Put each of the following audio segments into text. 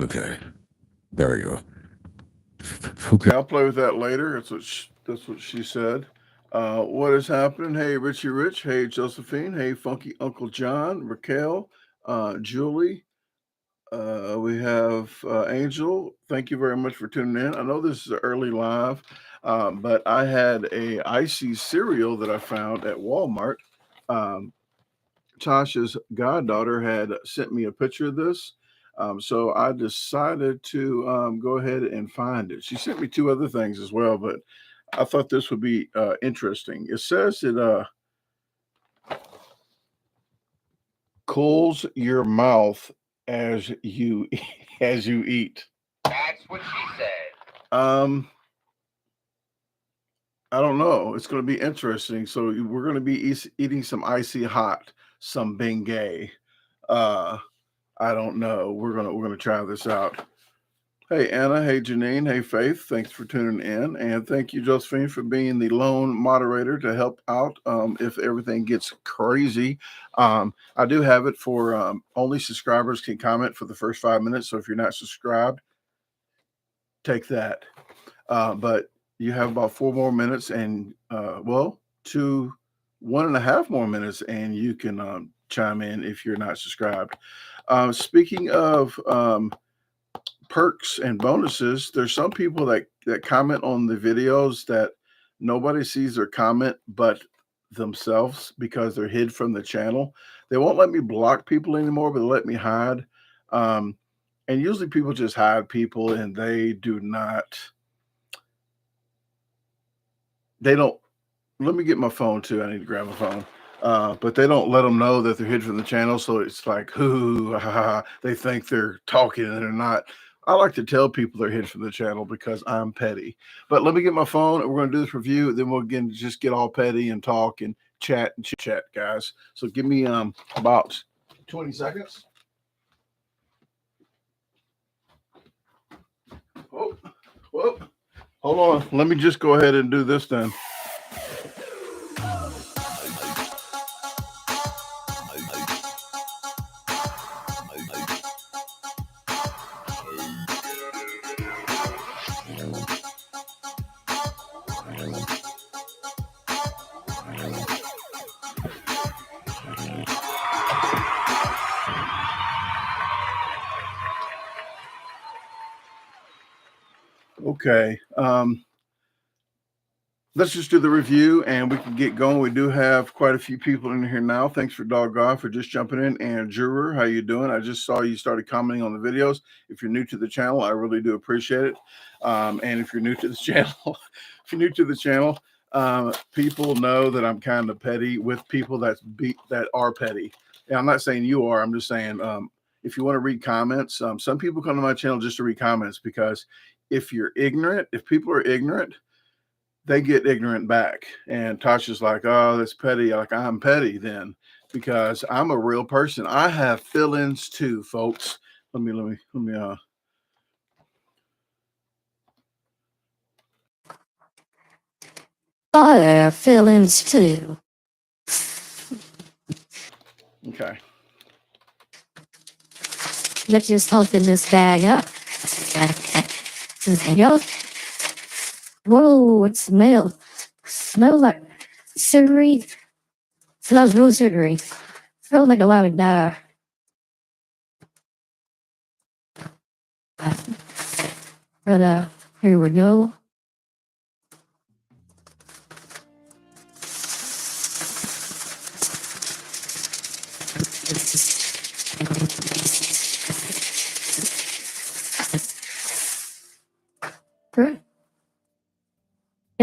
Okay. There we go. Okay, I'll play with that later. That's what she said. What is happening? Hey, Richie Rich. Hey, Josephine. Hey, Funky Uncle John. Raquel. Julie. We have Angel. Thank you very much for tuning in. I know this is an early live, but I had a Icee cereal that I found at Walmart. Um, Tasha's goddaughter had sent me a picture of this. So I decided to go ahead and find it. She sent me two other things as well, but I thought this would be interesting. It says it cools your mouth as you as you eat. That's what she said. I don't know. It's going to be interesting. So we're going to be eating some Icee hot, some Bengay. Uh, I don't know. We're gonna try this out. Hey Anna, hey Janine, hey Faith. Thanks for tuning in, and thank you Josephine for being the lone moderator to help out if everything gets crazy. I do have it for only subscribers can comment for the first 5 minutes. So if you're not subscribed, take that. But you have about 4 more minutes, and to 1.5 more minutes, and you can chime in if you're not subscribed. Speaking of perks and bonuses, there's some people that comment on the videos that nobody sees their comment but themselves because they're hid from the channel. They won't let me block people anymore, but they let me hide. And usually people just hide people, and they don't. Let me get my phone too. I need to grab my phone. But they don't let them know that they're hid from the channel. So it's like, they think they're talking and they're not. I like to tell people they're hid from the channel because I'm petty. But let me get my phone and we're going to do this review. Then we'll again just get all petty and talk and chat, guys. So give me about 20 seconds. Oh, whoa. Hold on. Let me just go ahead and do this then. Okay. Let's just do the review and we can get going. We do have quite a few people in here now. Thanks for Doggone for just jumping in. And Juror, how you doing? I just saw you started commenting on the videos. If you're new to the channel, I really do appreciate it. And if you're new to the channel, people know that I'm kind of petty with people that are petty. And I'm not saying you are. I'm just saying if you want to read comments, some people come to my channel just to read comments because if people are ignorant, they get ignorant back. And Tasha's like, oh, that's petty. Like, I'm petty then because I'm a real person. I have feelings too, folks. Let me I have feelings too. Okay. Let's just open this bag up. Whoa, it smells like sugary. Smells real sugary. Smells like a lot of dye. But here we go.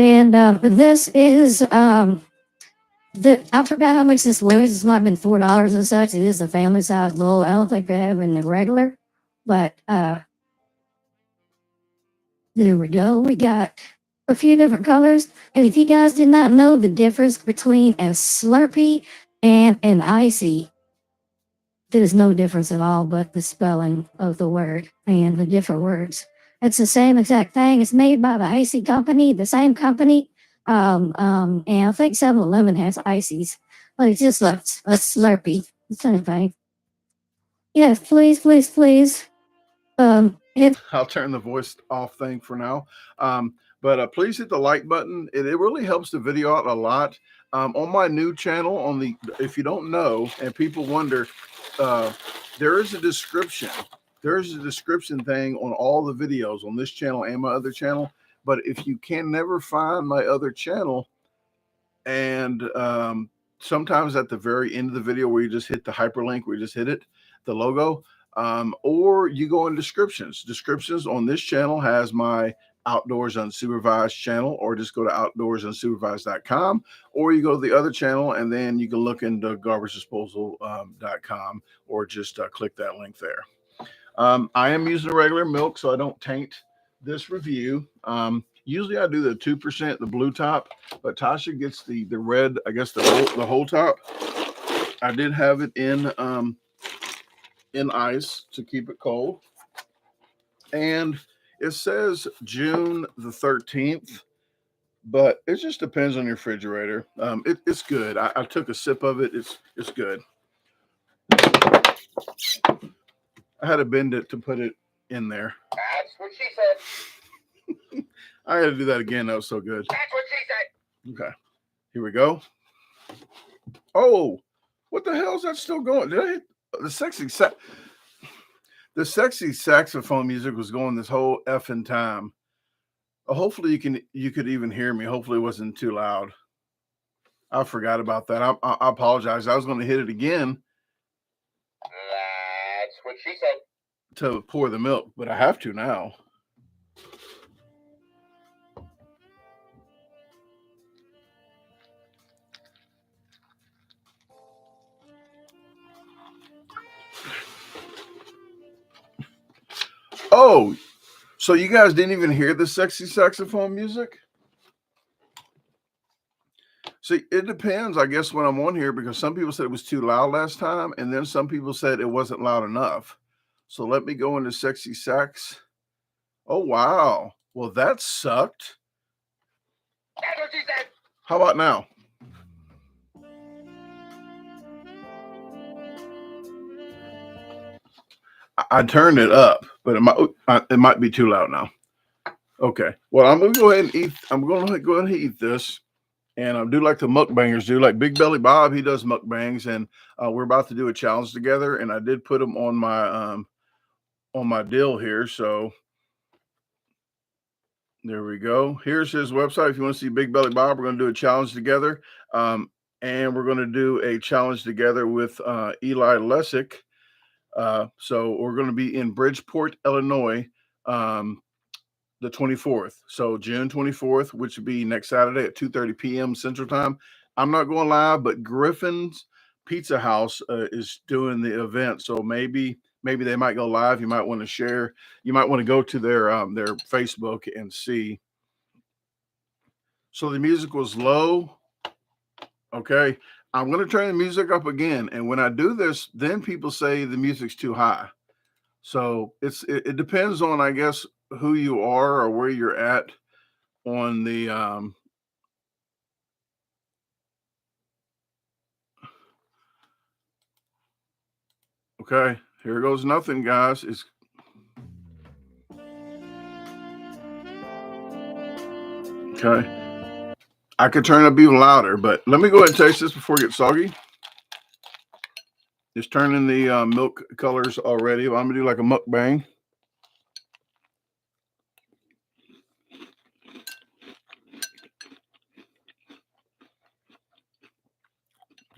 And this is I forgot how much this was. It's not been $4 and such. It is a family size bowl. I don't think they have in the regular, but there we go. We got a few different colors. And if you guys did not know the difference between a Slurpee and an Icee, there's no difference at all but the spelling of the word and the different words. It's the same exact thing. It's made by the Icee company, the same company. And I think 7-Eleven has Icees, but it's just a Slurpee. The same thing. Yes, please, please, please. It I'll turn the voice off thing for now. But please hit the like button. It really helps the video out a lot. On my new channel, if you don't know, and people wonder, there is a description. There's a description thing on all the videos on this channel and my other channel. But if you can never find my other channel, and sometimes at the very end of the video where you just hit the hyperlink, where you just hit it, the logo, or you go in descriptions. Descriptions on this channel has my Outdoors Unsupervised channel, or just go to outdoorsunsupervised.com, or you go to the other channel and then you can look into DaGarbageDisposal.com, or just click that link there. I am using regular milk, so I don't taint this review. Usually I do the 2%, the blue top, but Tasha gets the red, I guess the whole top. I did have it in ice to keep it cold. And it says June the 13th, but it just depends on your refrigerator. It's good. I took a sip of it. It's good. I had to bend it to put it in there. That's what she said. I had to do that again. That was so good. That's what she said. Okay, here we go. Oh, what the hell is that still going? Did I hit the sexy saxophone music was going this whole effing time. Hopefully you could even hear me. Hopefully it wasn't too loud. I forgot about that. I apologize. I was going to hit it again. That's what she said. To pour the milk, but I have to now. Oh, so you guys didn't even hear the sexy saxophone music? See, it depends, I guess, when I'm on here, because some people said it was too loud last time, and then some people said it wasn't loud enough. So let me go into sexy sax. Oh, wow. Well, that sucked. That's what she said. How about now? I turned it up, but it might be too loud now. Okay. Well, I'm gonna go ahead and eat. I'm gonna go ahead and eat this, and I do like the mukbangers do. Like Big Belly Bob, he does mukbangs, and we're about to do a challenge together. And I did put them on my deal here. So there we go. Here's his website. If you want to see Big Belly Bob, we're gonna do a challenge together, and we're gonna do a challenge together with Eli Lessick. So we're going to be in Bridgeport, Illinois, the 24th. So June 24th, which would be next Saturday at 2:30 p.m. Central Time. I'm not going live, but Griffin's Pizza House is doing the event. So maybe they might go live. You might want to share. You might want to go to their Facebook and see. So the music was low. Okay. I'm going to turn the music up again. And when I do this, then people say the music's too high. So it depends on, I guess, who you are or where you're at on the, okay, here goes nothing, guys. Okay. I could turn it up even louder, but let me go ahead and taste this before it gets soggy. It's turning the milk colors already. I'm going to do like a mukbang.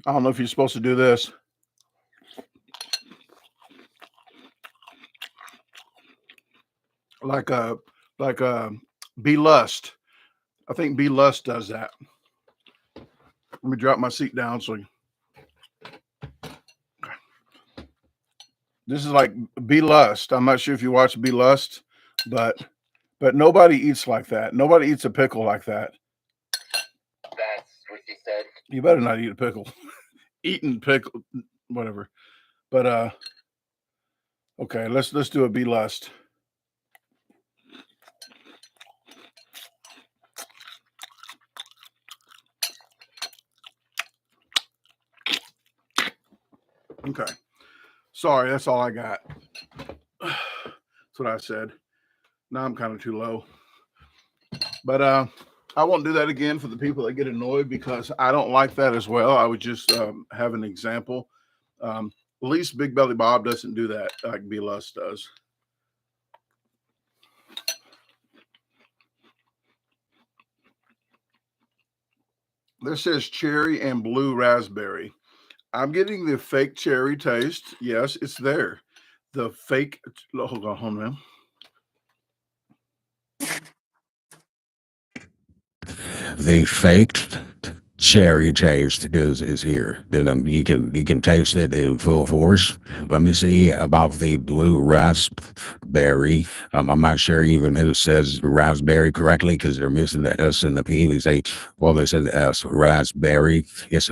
I don't know if you're supposed to do this. Like Be Lust. I think Be Lust does that. Let me drop my seat down so this is like Be Lust. I'm not sure if you watch Be Lust, but nobody eats like that. Nobody eats a pickle like that. That's what she said. You better not eat a pickle. Eating pickle, whatever. But okay, let's do a Be Lust. Okay. Sorry, that's all I got. what I said. Now I'm kind of too low. But I won't do that again for the people that get annoyed because I don't like that as well. I would just have an example. At least Big Belly Bob doesn't do that like B-Lust does. This says cherry and blue raspberry. I'm getting the fake cherry taste. Yes, it's there. The fake, hold on, man. The faked cherry taste is here. Then you can taste it in full force. Let me see about the blue raspberry. I'm not sure even who says raspberry correctly because they're missing the S and the P. They say, well, they said the S, raspberry. It's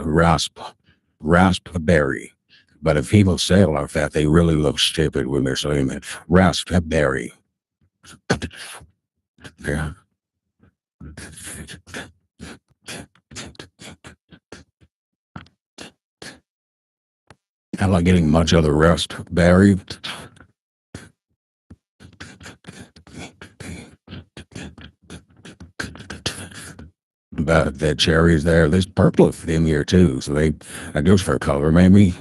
raspberry. But if people say it like that, they really look stupid when they're saying it. Raspberry. Yeah. I'm not getting much of the raspberry. But the cherries there, there's purple in here too. So that goes for color, maybe.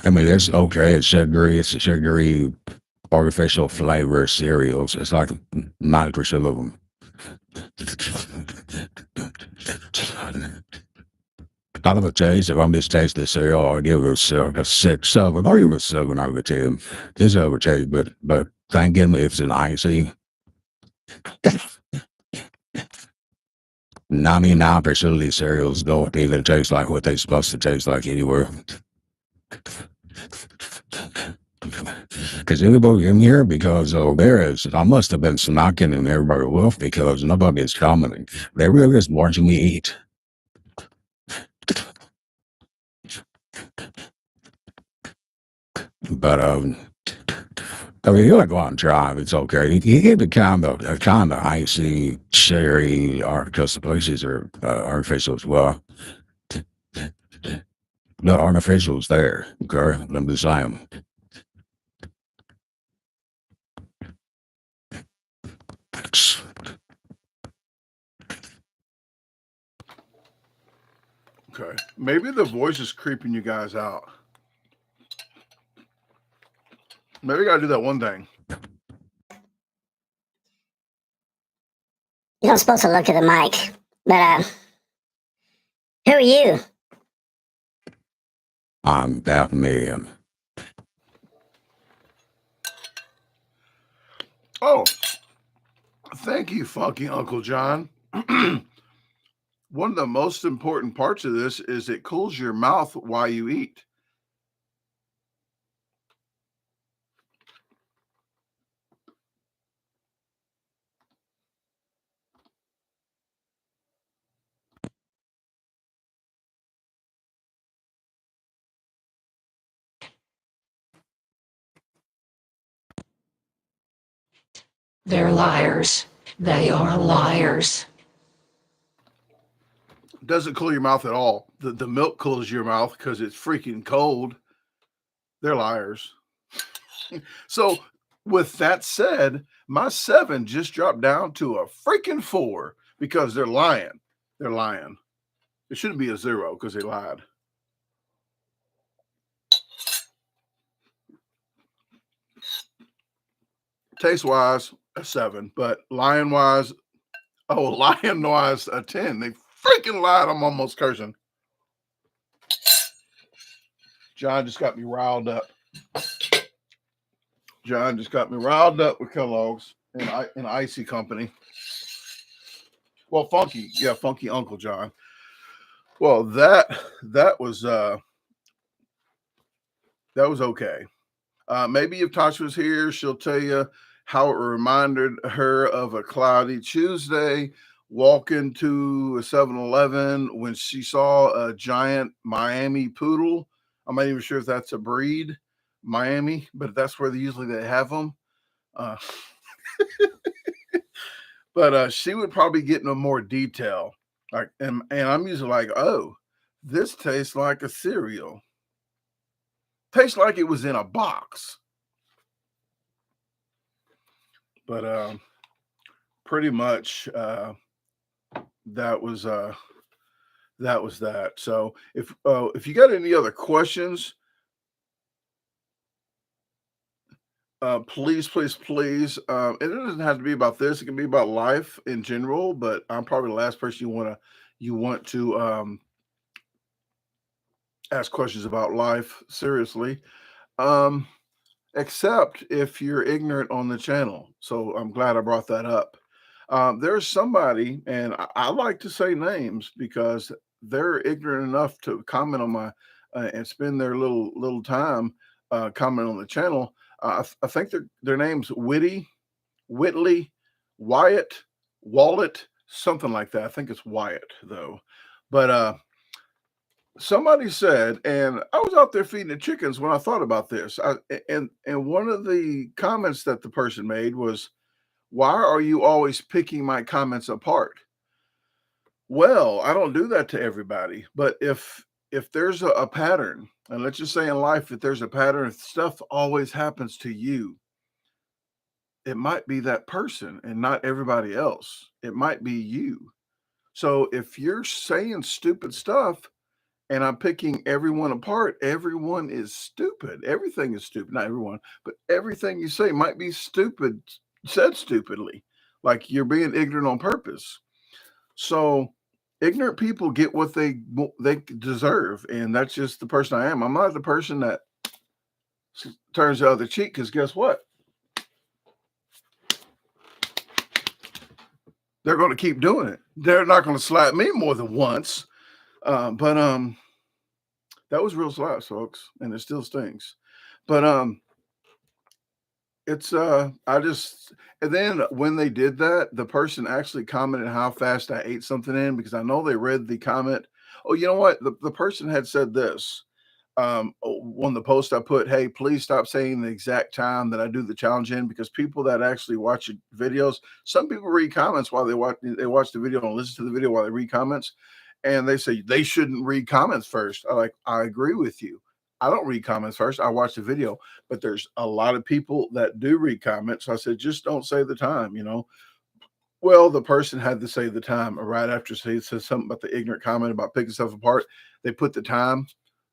I mean, it's okay. It's a sugary artificial flavor cereals. It's like 90% of them. Out of a taste, if I'm just tasting the cereal, I'll give it a 6, 7, or even a 7 out of 10. It's overtaste, but thank goodness it's an Icee. 99% of these cereals don't even taste like what they're supposed to taste like anywhere. Because anybody in here? Because there is, I must have been snacking and everybody wolf because nobody is commenting. They really just watching me eat. But I mean, you like go out and drive, it's okay. You get the kind of icy, cherry, because the places are artificial as well. The artificial's there, okay? I'm just saying. Okay. Maybe the voice is creeping you guys out. Maybe I gotta do that one thing. You're not supposed to look at the mic, but who are you? I'm Batman. Oh, thank you, funky Uncle John. One of the most important parts of this is it cools your mouth while you eat. They're liars. They are liars. Doesn't cool your mouth at all. The milk cools your mouth because it's freaking cold. They're liars. So with that said, my 7 just dropped down to a freaking 4 because they're lying. They're lying. It shouldn't be a 0 because they lied. Taste wise, a 7, but lion wise, a 10. They freaking lied. I'm almost cursing. John just got me riled up. John just got me riled up with Kellogg's and Icee company. Well, funky Uncle John. Well, that was okay. Maybe if Tasha was here, she'll tell you how it reminded her of a cloudy Tuesday, walking to a 7-Eleven when she saw a giant Miami poodle. I'm not even sure if that's a breed, Miami, but that's where usually they have them. But she would probably get into more detail. Like, and I'm usually like, oh, This tastes like a cereal. Tastes like it was in a box. But pretty much that was that. So if you got any other questions, please. And it doesn't have to be about this. It can be about life in general. But I'm probably the last person you want to ask questions about life seriously. Except if you're ignorant on the channel. So I'm glad I brought that up. There's somebody, and I like to say names because they're ignorant enough to comment on my and spend their little time comment on the channel. I think their name's Whitley, Wyatt, Wallet, something like that. I think it's Wyatt though. But somebody said, and I was out there feeding the chickens when I thought about this. And one of the comments that the person made was, "Why are you always picking my comments apart?" Well, I don't do that to everybody, but if there's a pattern, and let's just say in life that there's a pattern, if stuff always happens to you, it might be that person and not everybody else. It might be you. So if you're saying stupid stuff and I'm picking everyone apart, everyone is stupid. Everything is stupid. Not everyone, but everything you say might be stupid, said stupidly, like you're being ignorant on purpose. So ignorant people get what they deserve, and that's just the person I am. I'm not the person that turns the other cheek, because guess what? They're going to keep doing it. They're not going to slap me more than once. But that was real slaps, folks, and it still stings. But it's I just, and then when they did that, the person actually commented how fast I ate something in, because I know they read the comment. Oh, you know what? The person had said this. On the post I put, "Hey, please stop saying the exact time that I do the challenge in," because people that actually watch videos, some people read comments while they watch the video and listen to the video while they read comments, and they say they shouldn't read comments first. I agree with you. I don't read comments first. I watch the video, but there's a lot of people that do read comments. So I said, just don't say the time, Well, the person had to say the time right after he said something about the ignorant comment about picking stuff apart. They put the time.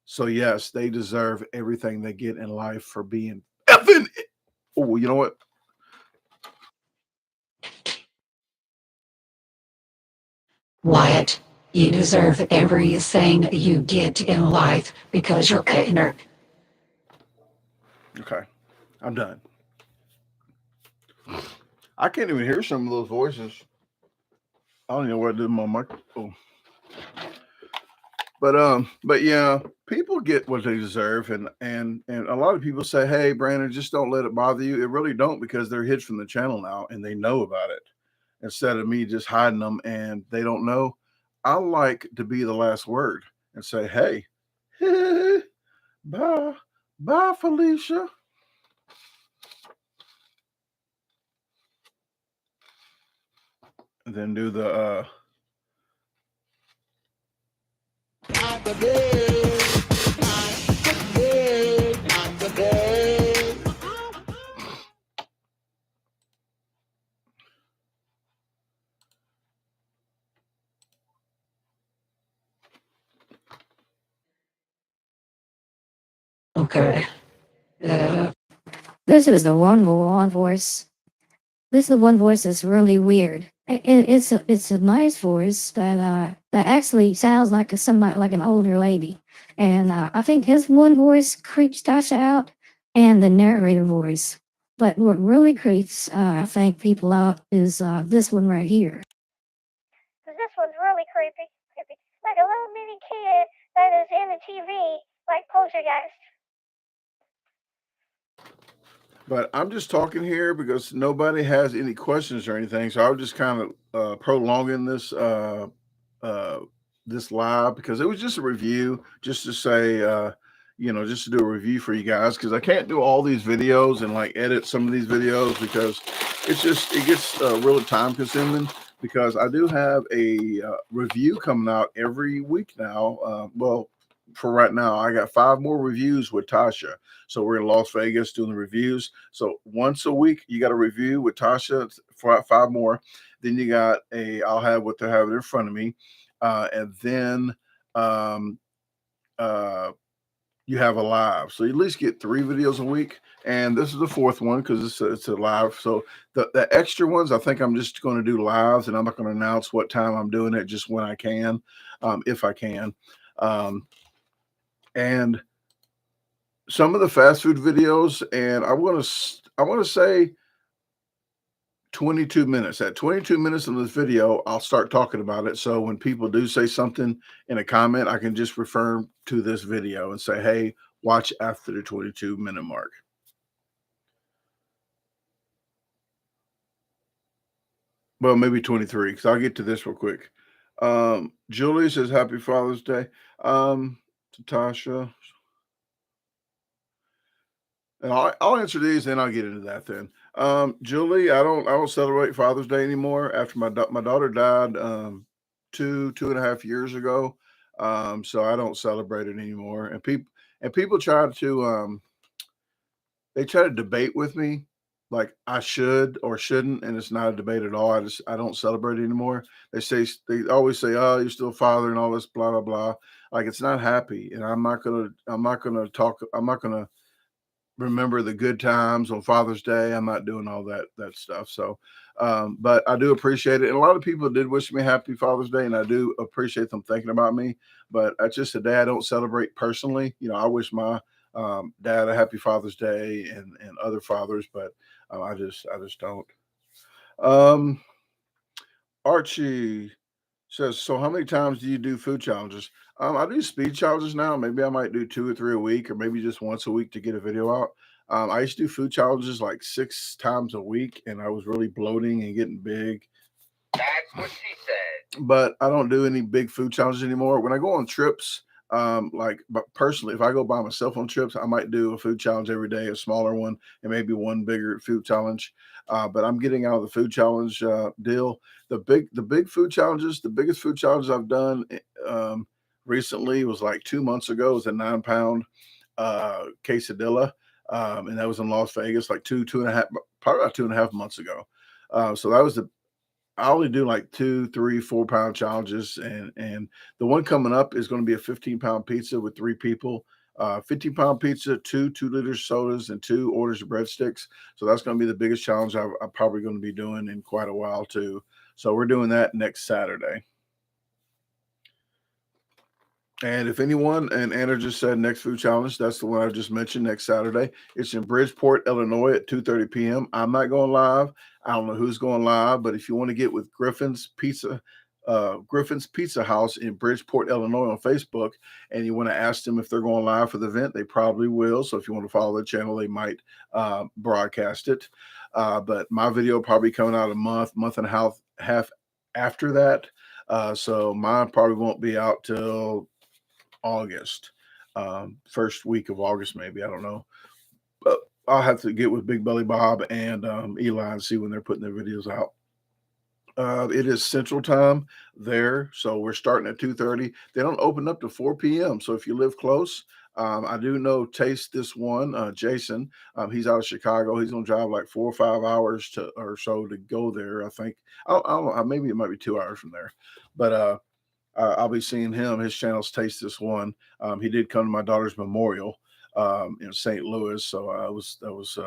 So yes, they deserve everything they get in life for being effing. Oh, you know what? Wyatt, you deserve everything you get in life because you're ignorant. Okay, I'm done. I can't even hear some of those voices. I don't know what I did with my mic. Oh. But yeah, people get what they deserve, and a lot of people say, "Hey, Brandon, just don't let it bother you." It really don't, because they're hid from the channel now and they know about it. Instead of me just hiding them and they don't know, I like to be the last word and say, "Hey, bye, Felicia." And then do the Okay. This is the one voice. This is the one voice that's really weird. It's a nice voice that actually sounds like somebody, like an older lady. And I think his one voice creeps Tasha out, and the narrator voice. But what really creeps I think people out is this one right here. This one's really creepy. Like a little mini kid that is in the TV, like Poltergeist. But I'm just talking here because nobody has any questions or anything. So I was just kind of prolonging this this live, because it was just a review, just to say, just to do a review for you guys, because I can't do all these videos and like edit some of these videos, because it gets really time consuming. because I do have a review coming out every week now. Well, for right now, I got 5 more reviews with Tasha. So we're in Las Vegas doing the reviews. So once a week, you got a review with Tasha for 5 more. Then you got I'll have what they're having in front of me. And then you have a live. So you at least get 3 videos a week. And this is the 4th one because it's a live. So the extra ones, I think I'm just going to do lives, and I'm not going to announce what time I'm doing it, just when I can, if I can. And some of the fast food videos, and I want to say 22 minutes. At 22 minutes in this video, I'll start talking about it. So when people do say something in a comment, I can just refer to this video and say, hey, watch after the 22-minute mark. Well, maybe 23, because I'll get to this real quick. Julie says, happy Father's Day. To Tasha. And I'll answer these, and I'll get into that then. Julie, I don't celebrate Father's Day anymore after my daughter died 2.5 years ago. So I don't celebrate it anymore. And people try to they try to debate with me like I should or shouldn't, and it's not a debate at all. I don't celebrate it anymore. They always say, oh, you're still a father and all this blah blah blah. Like, it's not happy, and I'm not gonna remember the good times on Father's Day. I'm not doing all that stuff. So, but I do appreciate it. And a lot of people did wish me happy Father's Day, and I do appreciate them thinking about me. But that's just a day I don't celebrate personally. You know, I wish my dad a happy Father's Day and other fathers, but I just don't. Archie says, so how many times do you do food challenges? I do speed challenges now. Maybe I might do 2 or 3 a week, or maybe just once a week to get a video out. I used to do food challenges like 6 times a week, and I was really bloating and getting big. That's what she said. But I don't do any big food challenges anymore. When I go on trips, but personally, if I go by myself on trips, I might do a food challenge every day, a smaller one, and maybe one bigger food challenge. But I'm getting out of the food challenge deal. The big food challenges, the biggest food challenges I've done recently was like 2 months ago. It was a 9-pound quesadilla, and that was in Las Vegas, like two and a half, probably about 2.5 months ago. So that was I only do like 2, 3, 4-pound challenges, and the one coming up is going to be a 15-pound pizza with 3 people. 15-pound pizza, 2 2-liter sodas, and 2 orders of breadsticks. So that's going to be the biggest challenge I'm probably going to be doing in quite a while too. So we're doing that next Saturday. And if anyone, and Anna just said next food challenge, that's the one I just mentioned, next Saturday. It's in Bridgeport, Illinois at 2:30 p.m. I'm not going live. I don't know who's going live, but if you want to get with Griffin's Pizza House in Bridgeport, Illinois on Facebook, and you want to ask them if they're going live for the event, they probably will. So if you want to follow the channel, they might broadcast it. But my video probably coming out a month and a half after that. So mine probably won't be out till August, first week of August, maybe. I don't know. But I'll have to get with Big Belly Bob and Eli and see when they're putting their videos out. It is Central Time there, so we're starting at 2:30. They don't open up to 4 p.m. So if you live close, I do know Taste This One, Jason. He's out of Chicago. He's gonna drive like 4 or 5 hours or so to go there. I think I don't know. Maybe it might be 2 hours from there, but I'll be seeing him. His channel's Taste This One. He did come to my daughter's memorial in St. Louis, so that was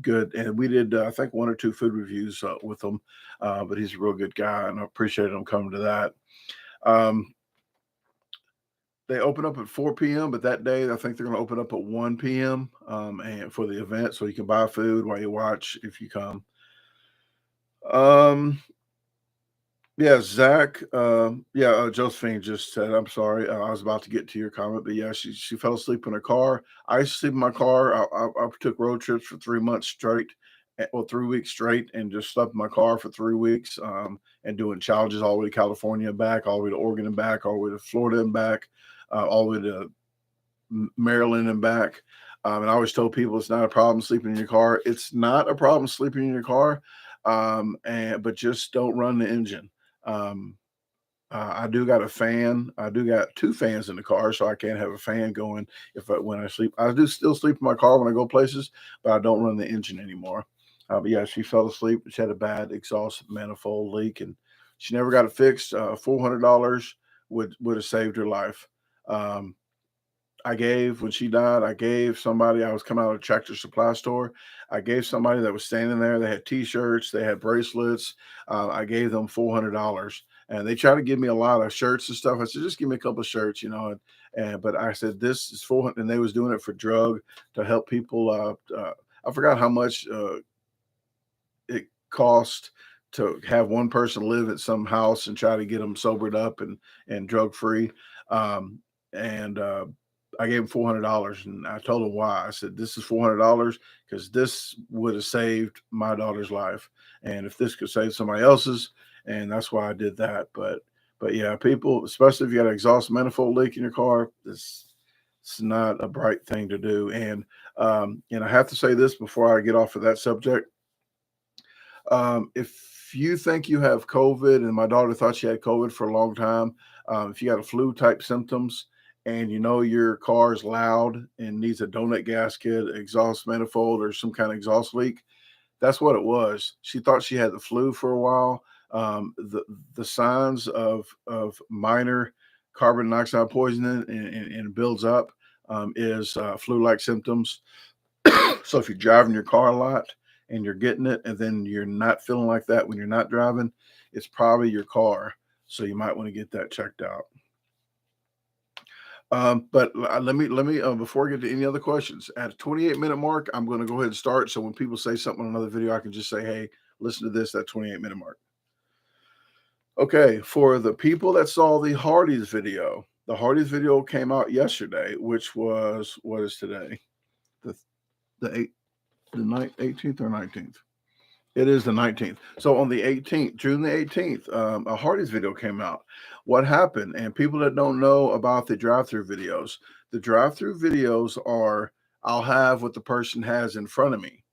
good. And we did, I think, 1 or 2 food reviews with him. But he's a real good guy, and I appreciate him coming to that. They open up at 4 p.m., but that day I think they're going to open up at 1 p.m. And for the event, so you can buy food while you watch if you come. Yeah, Zach. Josephine just said, I'm sorry. I was about to get to your comment, but yeah, she fell asleep in her car. I used to sleep in my car. I took road trips for 3 months straight, 3 weeks straight, and just slept in my car for 3 weeks, and doing challenges all the way to California and back, all the way to Oregon and back, all the way to Florida and back, all the way to Maryland and back. And I always told people it's not a problem sleeping in your car. It's not a problem sleeping in your car. but just don't run the engine. I do got a fan. I do got 2 fans in the car, so I can't have a fan going when I sleep. I do still sleep in my car when I go places, but I don't run the engine anymore. But yeah, she fell asleep. She had a bad exhaust manifold leak, and she never got it fixed. $400 would have saved her life. When she died, I gave somebody, I was coming out of a Tractor Supply store. I gave somebody that was standing there, they had t-shirts, they had bracelets. I gave them $400, and they tried to give me a lot of shirts and stuff. I said, just give me a couple of shirts, but I said, this is 400, and they was doing it for drug to help people. I forgot how much it cost to have one person live at some house and try to get them sobered up and drug free. And I gave him $400, and I told him why. I said, this is $400 because this would have saved my daughter's life, and if this could save somebody else's, and that's why I did that. But yeah, people, especially if you got an exhaust manifold leak in your car, it's not a bright thing to do. And I have to say this before I get off of that subject. If you think you have COVID, and my daughter thought she had COVID for a long time, if you got a flu type symptoms and your car is loud and needs a donut gasket, exhaust manifold, or some kind of exhaust leak, that's what it was. She thought she had the flu for a while. The signs of minor carbon dioxide poisoning and builds up is flu-like symptoms. So if you're driving your car a lot and you're getting it, and then you're not feeling like that when you're not driving, it's probably your car. So you might want to get that checked out. But let me before I get to any other questions, at a 28-minute mark, I'm going to go ahead and start. So when people say something on another video, I can just say, hey, listen to this, that 28-minute mark. Okay, for the people that saw the Hardee's video came out yesterday, which was, what is today? The 18th or 19th? It is the 19th. So on the 18th, June the 18th, a Hardee's video came out. What happened? And people that don't know about the drive-through videos, the drive-through videos are, I'll have what the person has in front of me.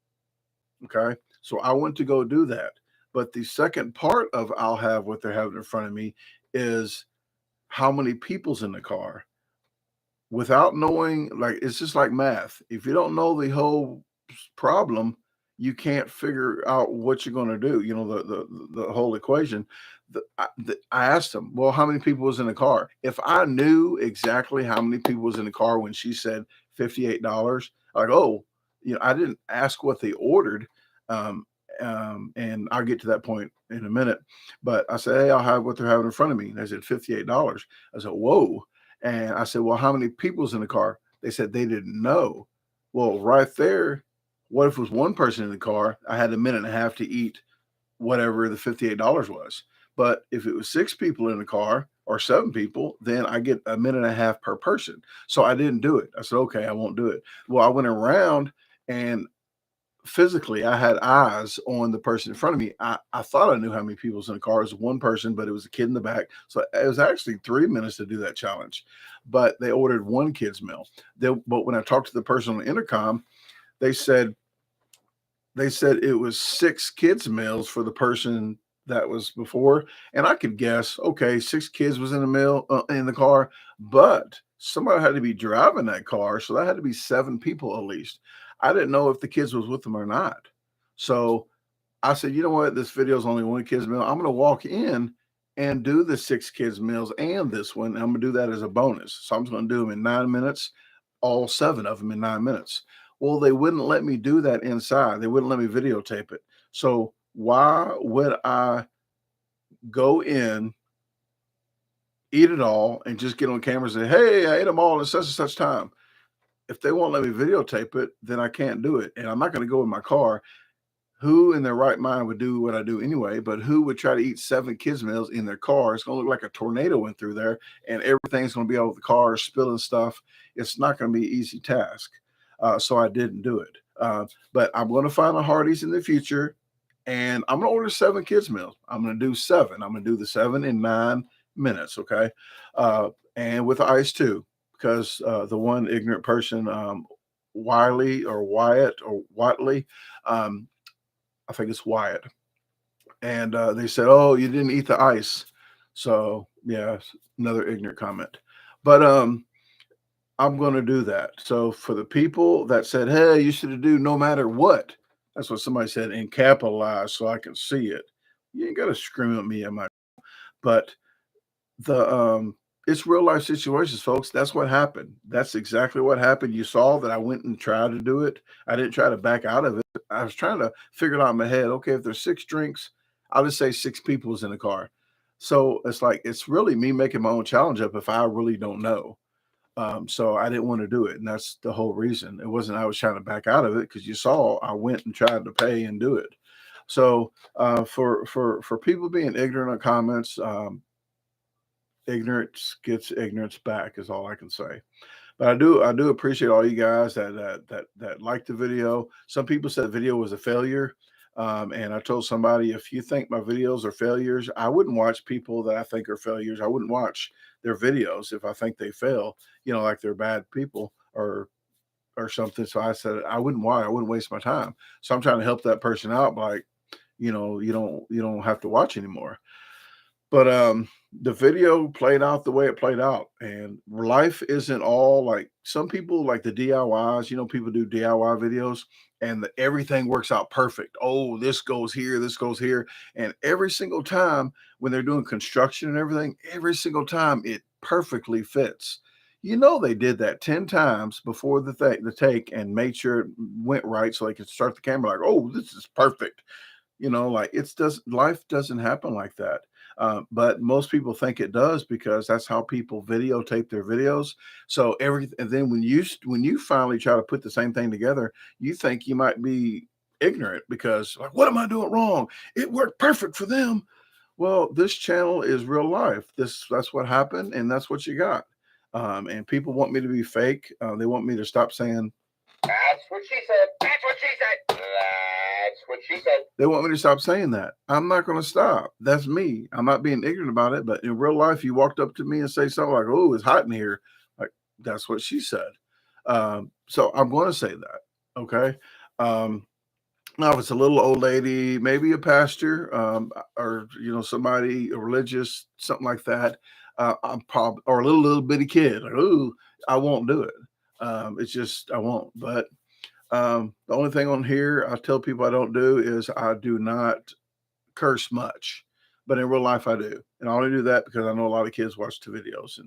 Okay. So I went to go do that. But the second part of I'll have what they're having in front of me is how many people's in the car. Without knowing, like, it's just like math. If you don't know the whole problem, you can't figure out what you're going to do. The whole equation. I asked them, well, how many people was in the car? If I knew exactly how many people was in the car when she said $58, like, oh, I didn't ask what they ordered. And I'll get to that point in a minute. But I said, hey, I'll have what they're having in front of me. They said $58. I said, whoa. And I said, well, how many people's in the car? They said they didn't know. Well, right there, what if it was one person in the car? I had a minute and a half to eat whatever the $58 was. But if it was 6 people in the car or 7 people, then I get a minute and a half per person. So I didn't do it. I said, okay, I won't do it. Well, I went around, and physically I had eyes on the person in front of me. I thought I knew how many people was in the car. It was one person, but it was a kid in the back. So it was actually 3 minutes to do that challenge. But they ordered one kid's meal. But when I talked to the person on the intercom, they said it was 6 kids' meals for the person that was before. And I could guess, okay, 6 kids was in the car, but somebody had to be driving that car. So that had to be 7 people at least. I didn't know if the kids was with them or not. So I said, you know what? This video is only one kid's meal. I'm going to walk in and do the 6 kids' meals and this one. And I'm going to do that as a bonus. So I'm just going to do them in 9 minutes, all 7 of them in 9 minutes. Well, they wouldn't let me do that inside. They wouldn't let me videotape it. So why would I go in, eat it all, and just get on camera and say, hey, I ate them all in such and such time? If they won't let me videotape it, then I can't do it. And I'm not going to go in my car. Who in their right mind would do what I do anyway? But who would try to eat 7 kids' meals in their car? It's going to look like a tornado went through there, and everything's going to be over the car, spilling stuff. It's not going to be an easy task. So I didn't do it. But I'm going to find a Hardee's in the future, and I'm going to order 7 kids' meals. I'm going to do 7. I'm going to do the 7 in 9 minutes. Okay. And with ice too. Because the one ignorant person, Wiley or Wyatt or Watley, I think it's Wyatt. and they said, "Oh, you didn't eat the ice." So yeah, another ignorant comment. But I'm going to do that. So for the people that said, "Hey, you should do no matter what," that's what somebody said in capitalized, so I can see it. You ain't got to scream at me, but the it's real life situations, folks. That's what happened. That's exactly what happened. You saw that I went and tried to do it. I didn't try to back out of it. I was trying to figure it out in my head. Okay, if there's 6 drinks, I'll just say 6 people's in the car. So it's like it's really me making my own challenge up if I really don't know. So I didn't want to do it, and that's the whole reason. It wasn't I was trying to back out of it because you saw I went and tried to pay and do it. So for people being ignorant of comments, ignorance gets ignorance back is all I can say. But I do appreciate all you guys that liked the video. Some people said the video was a failure. And I told somebody, if you think my videos are failures, I wouldn't watch people that I think are failures. I wouldn't watch their videos if I think they fail, like they're bad people or something. So I said I wouldn't watch, I wouldn't waste my time. So I'm trying to help that person out by like, you don't have to watch anymore. But the video played out the way it played out, and life isn't all like some people like the DIYs. People do DIY videos, and everything works out perfect. Oh, this goes here, this goes here, and every single time when they're doing construction and everything, every single time it perfectly fits. They did that 10 times before the take and made sure it went right so they could start the camera like, oh, this is perfect. Like life doesn't happen like that. But most people think it does because that's how people videotape their videos. So and then when you finally try to put the same thing together, you think you might be ignorant because like, what am I doing wrong? It worked perfect for them. Well, this channel is real life. That's what happened, and that's what you got. And people want me to be fake. They want me to stop saying, That's what she said. That's what she said. That's what she said. they want me to stop saying that. I'm not going to stop. That's me. I'm not being ignorant about it. But in real life, you walked up to me and say something like, "Oh, it's hot in here." Like that's what she said. So I'm going to say that. Okay. Now, if it's a little old lady, maybe a pastor, or somebody religious, something like that, I'm probably or a little bitty kid. Like, ooh, I won't do it. It's just I won't. But the only thing on here I tell people I don't do is I do not curse much, but in real life I do, and I only do that because I know a lot of kids watch the videos,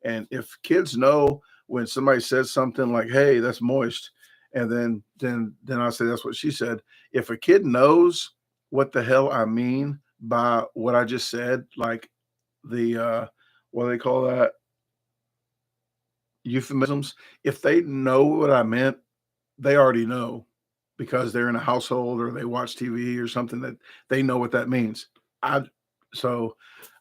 and if kids know when somebody says something like, "Hey, that's moist," and then I say that's what she said. If a kid knows what the hell I mean by what I just said, like the what do they call that, euphemisms, if they know what I meant, they already know because they're in a household or they watch TV or something that they know what that means. I so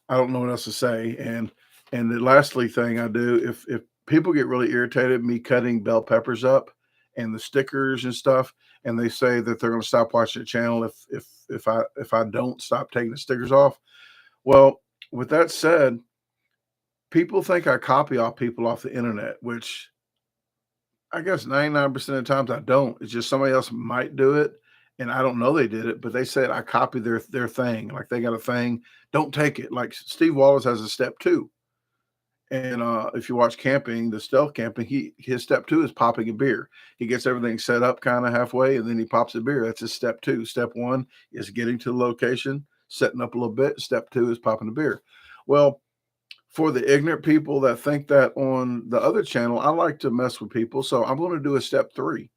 I don't know what else to say. And the lastly thing I do, if people get really irritated me cutting bell peppers up and the stickers and stuff, and they say that they're going to stop watching the channel if I don't stop taking the stickers off. Well, with that said, people think I copy off people off the internet, which I guess 99% of the times I don't. It's just somebody else might do it, and I don't know they did it, but they said I copied their thing. Like they got a thing, don't take it. Like Steve Wallace has a step 2. And if you watch camping, the stealth camping, his step 2 is popping a beer. He gets everything set up kind of halfway, and then he pops a beer. That's his step 2. Step 1 is getting to the location, setting up a little bit. Step 2 is popping a beer. Well, for the ignorant people that think that on the other channel, I like to mess with people. So I'm going to do a step 3.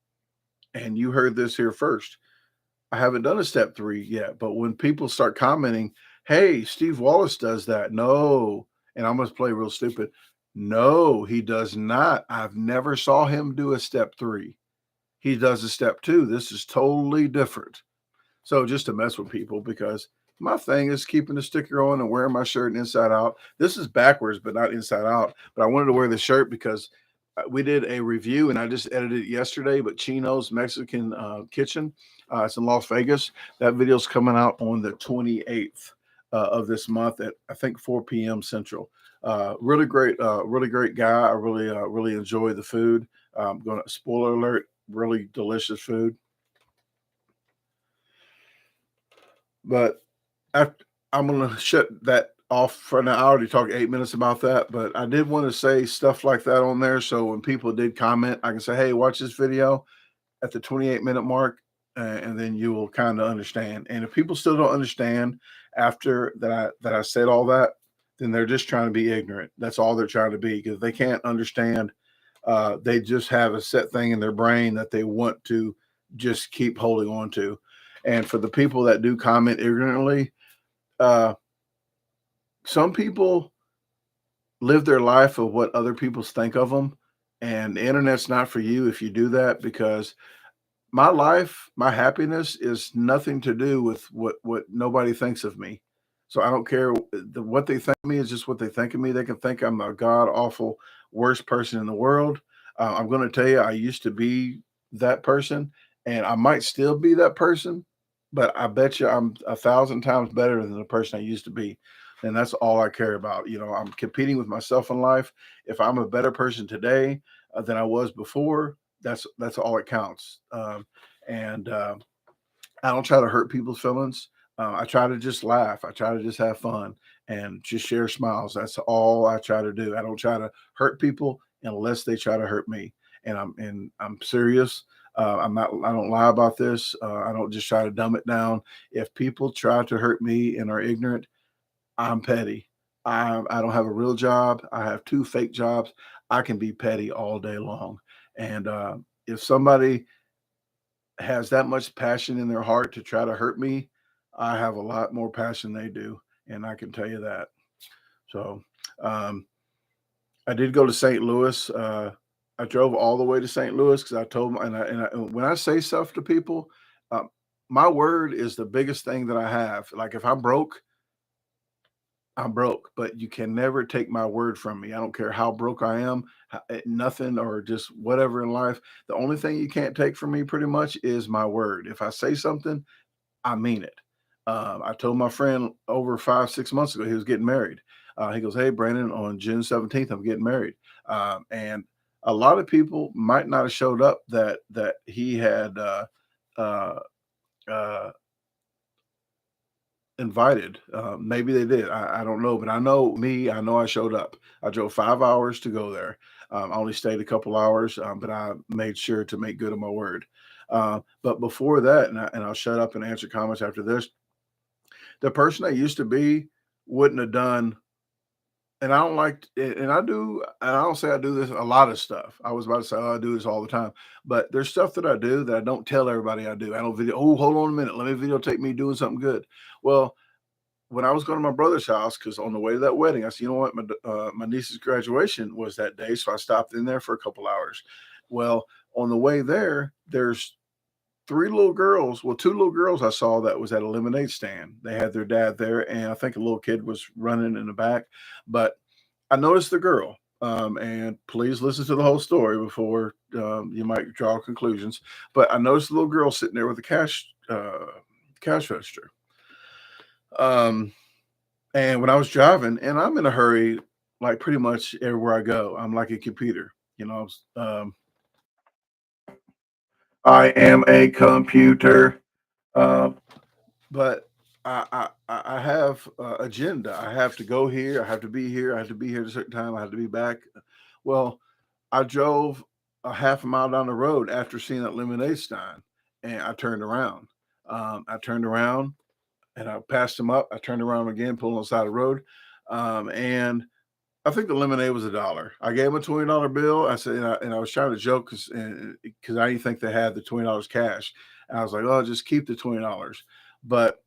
And you heard this here first. I haven't done a step 3 yet. But when people start commenting, hey, Steve Wallace does that. No. And I'm going to play real stupid. No, he does not. I've never saw him do a step 3. He does a step 2. This is totally different. So just to mess with people, because my thing is keeping the sticker on and wearing my shirt inside out. This is backwards, but not inside out. But I wanted to wear the shirt because we did a review and I just edited it yesterday. But Chino's Mexican Kitchen, it's in Las Vegas. That video's coming out on the 28th of this month at I think 4 p.m. Central. Really great guy. I really enjoy the food. Going to spoiler alert, really delicious food. But I'm going to shut that off for now. I already talked 8 minutes about that, but I did want to say stuff like that on there. So when people did comment, I can say, hey, watch this video at the 28-minute mark, and then you will kind of understand. And if people still don't understand after that I said all that, then they're just trying to be ignorant. That's all they're trying to be, because they can't understand. They just have a set thing in their brain that they want to just keep holding on to. And for the people that do comment ignorantly, some people live their life of what other people think of them, and the internet's not for you if you do that, because my life, my happiness is nothing to do with what nobody thinks of me. So I don't care what they think of me is just what they think of me. They can think I'm a god awful worst person in the world. I'm going to tell you, I used to be that person, and I might still be that person, but I bet you I'm 1,000 times better than the person I used to be. And that's all I care about. You know, I'm competing with myself in life. If I'm a better person today than I was before, that's all that counts. And I don't try to hurt people's feelings. I try to just laugh. I try to just have fun and just share smiles. That's all I try to do. I don't try to hurt people unless they try to hurt me. And I'm serious. I'm not. I don't lie about this. I don't just try to dumb it down. If people try to hurt me and are ignorant, I'm petty. I don't have a real job. I have 2 fake jobs. I can be petty all day long. And if somebody has that much passion in their heart to try to hurt me, I have a lot more passion they do, and I can tell you that. So um, I did go to St. Louis. I drove all the way to St. Louis because I told them, and when I say stuff to people, uh, my word is the biggest thing that I have. Like if I'm broke, I'm broke, but you can never take my word from me. I don't care how broke I am, nothing or just whatever in life. The only thing you can't take from me pretty much is my word. If I say something, I mean it. I told my friend over 5, 6 months ago, he was getting married. He goes, hey, Brandon, on June 17th, I'm getting married. And a lot of people might not have showed up that he had uh, uh, invited. Maybe they did. I don't know, but I know me. I know I showed up. I drove 5 hours to go there. I only stayed a couple hours, but I made sure to make good on my word. But before that, and I'll shut up and answer comments after this. The person I used to be wouldn't have done. And I don't like, and I do, and I don't say I do this a lot of stuff. I was about to say, oh, I do this all the time, but there's stuff that I do that I don't tell everybody I do. I don't video. Oh, hold on a minute. Let me videotape me doing something good. Well, when I was going to my brother's house, because on the way to that wedding, I said, you know what, my niece's graduation was that day, so I stopped in there for a couple hours. Well, on the way there, there's 2 little girls I saw that was at a lemonade stand. They had their dad there, and I think a little kid was running in the back. But I noticed the girl, and please listen to the whole story before you might draw conclusions. But I noticed the little girl sitting there with the cash register. And when I was driving, and I'm in a hurry, like pretty much everywhere I go, I'm like a computer. You know, I am a computer. Uh, but I have agenda. I have to go here. I have to be here. I have to be here at a certain time. I have to be back. Well, I drove a half a mile down the road after seeing that lemonade stand, and I turned around. And I passed him up. I turned around again, pulling on the side of the road, and I think the lemonade was $1. I gave him a $20 bill. I said, and I was trying to joke because I didn't think they had the $20 cash. And I was like, oh, just keep the $20. But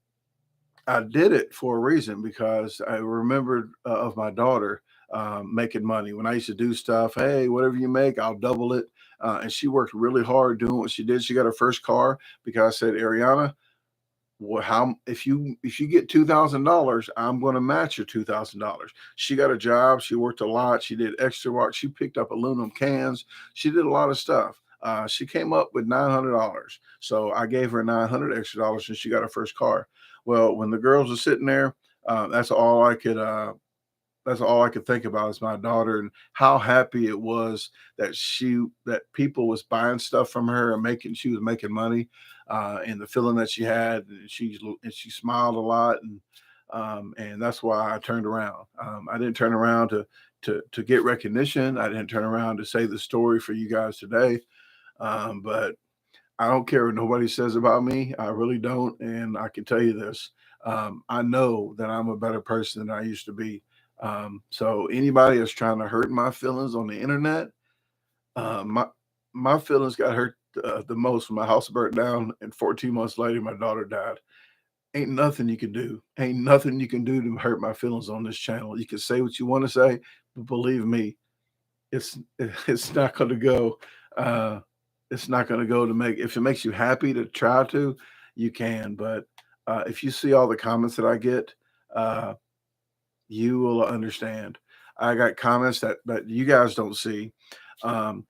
I did it for a reason, because I remembered of my daughter making money when I used to do stuff. Hey, whatever you make, I'll double it. And she worked really hard doing what she did. She got her first car because I said, Ariana, how if you get $2,000, I'm going to match your $2,000. She got a job. She worked a lot. She did extra work. She picked up aluminum cans. She did a lot of stuff. She came up with $900. So I gave her $900 extra dollars since she got her first car. Well, when the girls were sitting there, that's all I could. That's all I could think about is my daughter, and how happy it was that people was buying stuff from her and she was making money. and the feeling that she had. And she smiled a lot, and that's why I turned around. I didn't turn around to get recognition. I didn't turn around to say the story for you guys today. But I don't care what nobody says about me. I really don't. And I can tell you this. I know that I'm a better person than I used to be. So anybody that's trying to hurt my feelings on the internet, uh, my my feelings got hurt the most when my house burnt down, and 14 months later, my daughter died. Ain't nothing you can do. Ain't nothing you can do to hurt my feelings on this channel. You can say what you want to say, but believe me, it's it's not going to go. Uh, it's not going to go to make. If it makes you happy to try to, you can. But if you see all the comments that I get, uh, you will understand. I got comments that you guys don't see. Um,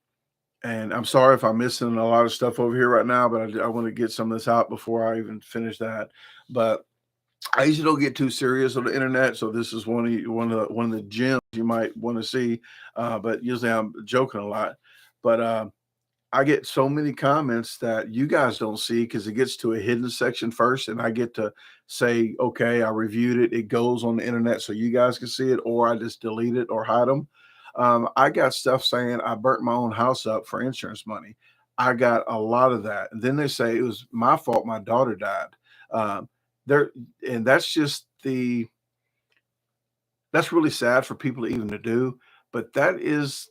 and I'm sorry if I'm missing a lot of stuff over here right now, but I want to get some of this out before I even finish that. But I usually don't get too serious on the internet, so this is one of the gems you might want to see. But usually I'm joking a lot. But I get so many comments that you guys don't see because it gets to a hidden section first, and I get to say, okay, I reviewed it. It goes on the internet so you guys can see it, or I just delete it or hide them. I got stuff saying I burnt my own house up for insurance money. I got a lot of that. And then they say it was my fault my daughter died. Um, there and that's really sad for people even to do, but that is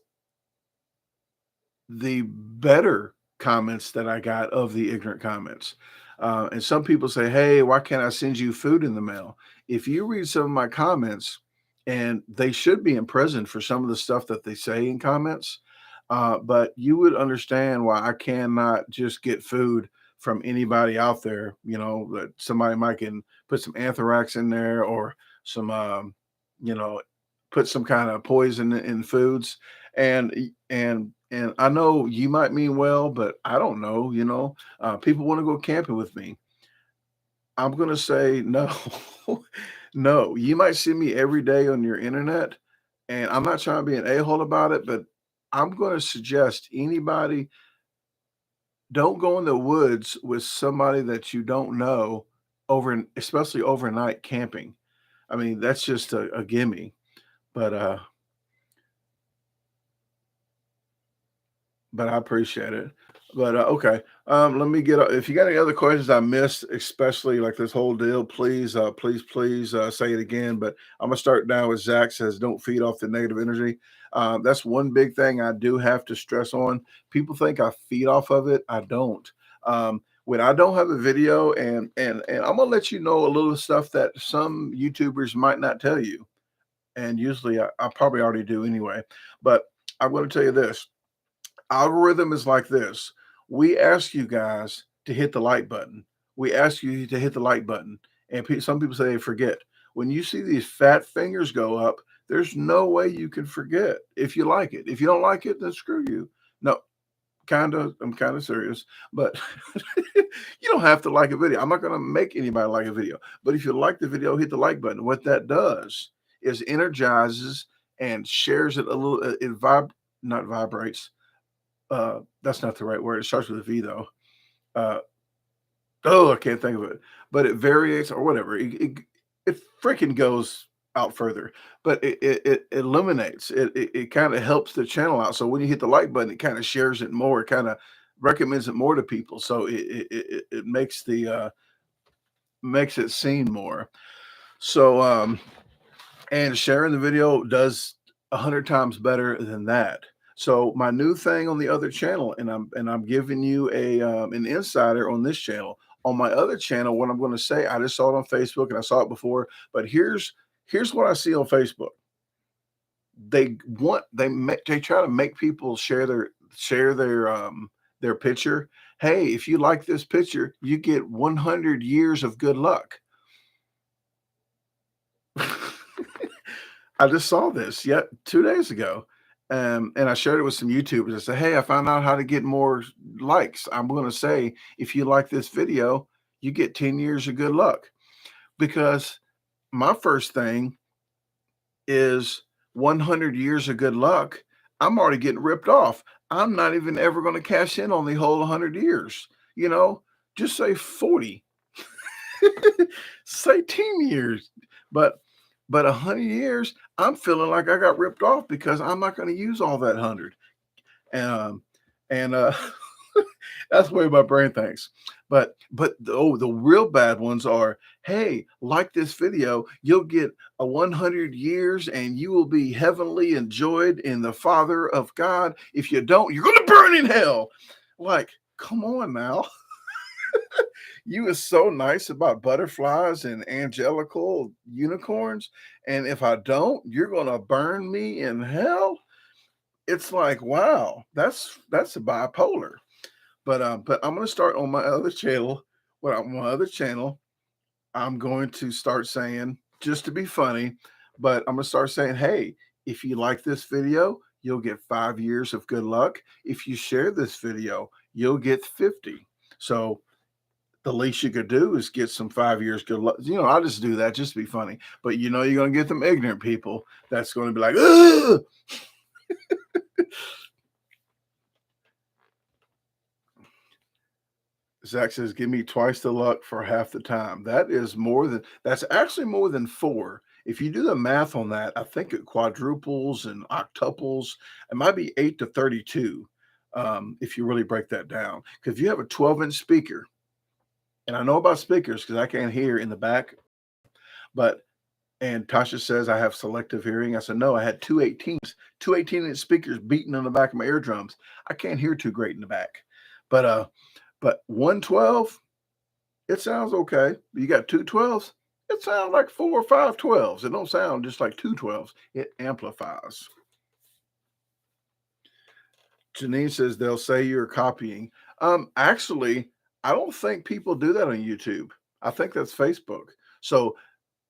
the better comments that I got of the ignorant comments. And some people say, hey, why can't I send you food in the mail? If you read some of my comments, and they should be in prison for some of the stuff that they say in comments, but you would understand why I cannot just get food from anybody out there. You know, that somebody might can put some anthrax in there, or some, you know, put some kind of poison in foods. And I know you might mean well, but I don't know. People want to go camping with me. I'm gonna say no. No, you might see me every day on your internet, and I'm not trying to be an a-hole about it, but I'm gonna suggest anybody don't go in the woods with somebody that you don't know, especially overnight camping. I mean, that's just a gimme. But I appreciate it. But okay, let me get. If you got any other questions I missed, especially like this whole deal, please, please, say it again. But I'm gonna start down with Zach says, "Don't feed off the negative energy." That's one big thing I do have to stress on. People think I feed off of it. I don't. When I don't have a video, and I'm gonna let you know a little stuff that some YouTubers might not tell you, and usually I probably already do anyway. But I'm going to tell you this algorithm is like this. We ask you guys to hit the like button. We ask you to hit the like button. And some people say they forget. When you see these fat fingers go up, there's no way you can forget if you like it. If you don't like it, then screw you. No, I'm kind of serious, but you don't have to like a video. I'm not going to make anybody like a video. But if you like the video, hit the like button. What that does is energizes and shares it a little. Not vibrates. That's not the right word. It starts with a V though. Uh, I can't think of it. But it varies or whatever. It freaking goes out further, but it eliminates. It kind of helps the channel out. So when you hit the like button, it kind of shares it more. It kind of recommends it more to people. So it makes it seen more. So and sharing the video does 100 times better than that. So my new thing on the other channel, and I'm giving you an insider on this channel. On my other channel, what I'm going to say, I just saw it on Facebook and I saw it before, but here's what I see on Facebook. They try to make people share their picture. Hey, if you like this picture, you get 100 years of good luck. I just saw this 2 days ago. And I shared it with some YouTubers. I said, hey, I found out how to get more likes. I'm going to say, if you like this video, you get 10 years of good luck. Because my first thing is 100 years of good luck. I'm already getting ripped off. I'm not even ever going to cash in on the whole 100 years. Just say 40. Say 10 years. But 100 years, I'm feeling like I got ripped off because I'm not going to use all that 100. And that's the way my brain thinks. But the real bad ones are, hey, like this video, you'll get a 100 years and you will be heavenly enjoyed in the Father of God. If you don't, you're going to burn in hell. Like, come on now. You is so nice about butterflies and angelical unicorns. And if I don't, you're going to burn me in hell. It's like, wow, that's a bipolar. But I'm going to start on my other channel. On my other channel, I'm going to start saying, just to be funny, but I'm going to start saying, hey, if you like this video, you'll get 5 years of good luck. If you share this video, you'll get 50. So the least you could do is get some 5 years good luck. I'll just do that just to be funny. But you're going to get them ignorant people that's going to be like, ugh! Zach says, give me twice the luck for half the time. That's actually more than 4. If you do the math on that, I think it quadruples and octuples. It might be 8 to 32 if you really break that down. Because if you have a 12-inch speaker, and I know about speakers because I can't hear in the back, and Tasha says I have selective hearing. I said, no, I had two 18-inch speakers beating on the back of my eardrums. I can't hear too great in the back. But 112, it sounds okay. You got 2 12s, it sounds like 4 or 5 12s. It don't sound just like 2 12s. It amplifies. Janine says they'll say you're copying. Actually, I don't think people do that on YouTube. I think that's Facebook. So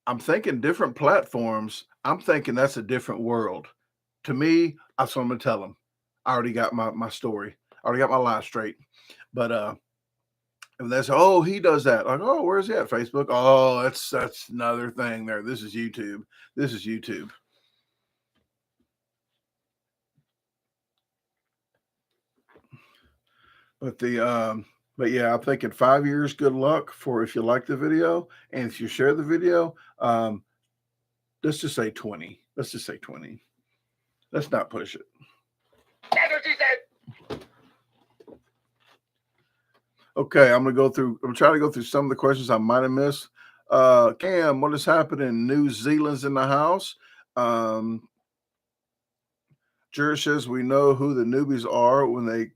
I'm thinking different platforms. I'm thinking that's a different world. To me, that's what I'm going to tell them. I already got my story. I already got my lie straight. But and they say, oh, he does that. Like, oh, where's he at? Facebook? Oh, that's another thing there. This is YouTube. This is YouTube. But yeah, I'm thinking 5 years good luck for if you like the video. And if you share the video, let's just say 20. Let's just say 20. Let's not push it. That's what she said. Okay, I'm trying to go through some of the questions I might have missed. Cam, what is happening? New Zealand's in the house. Jared says we know who the newbies are when they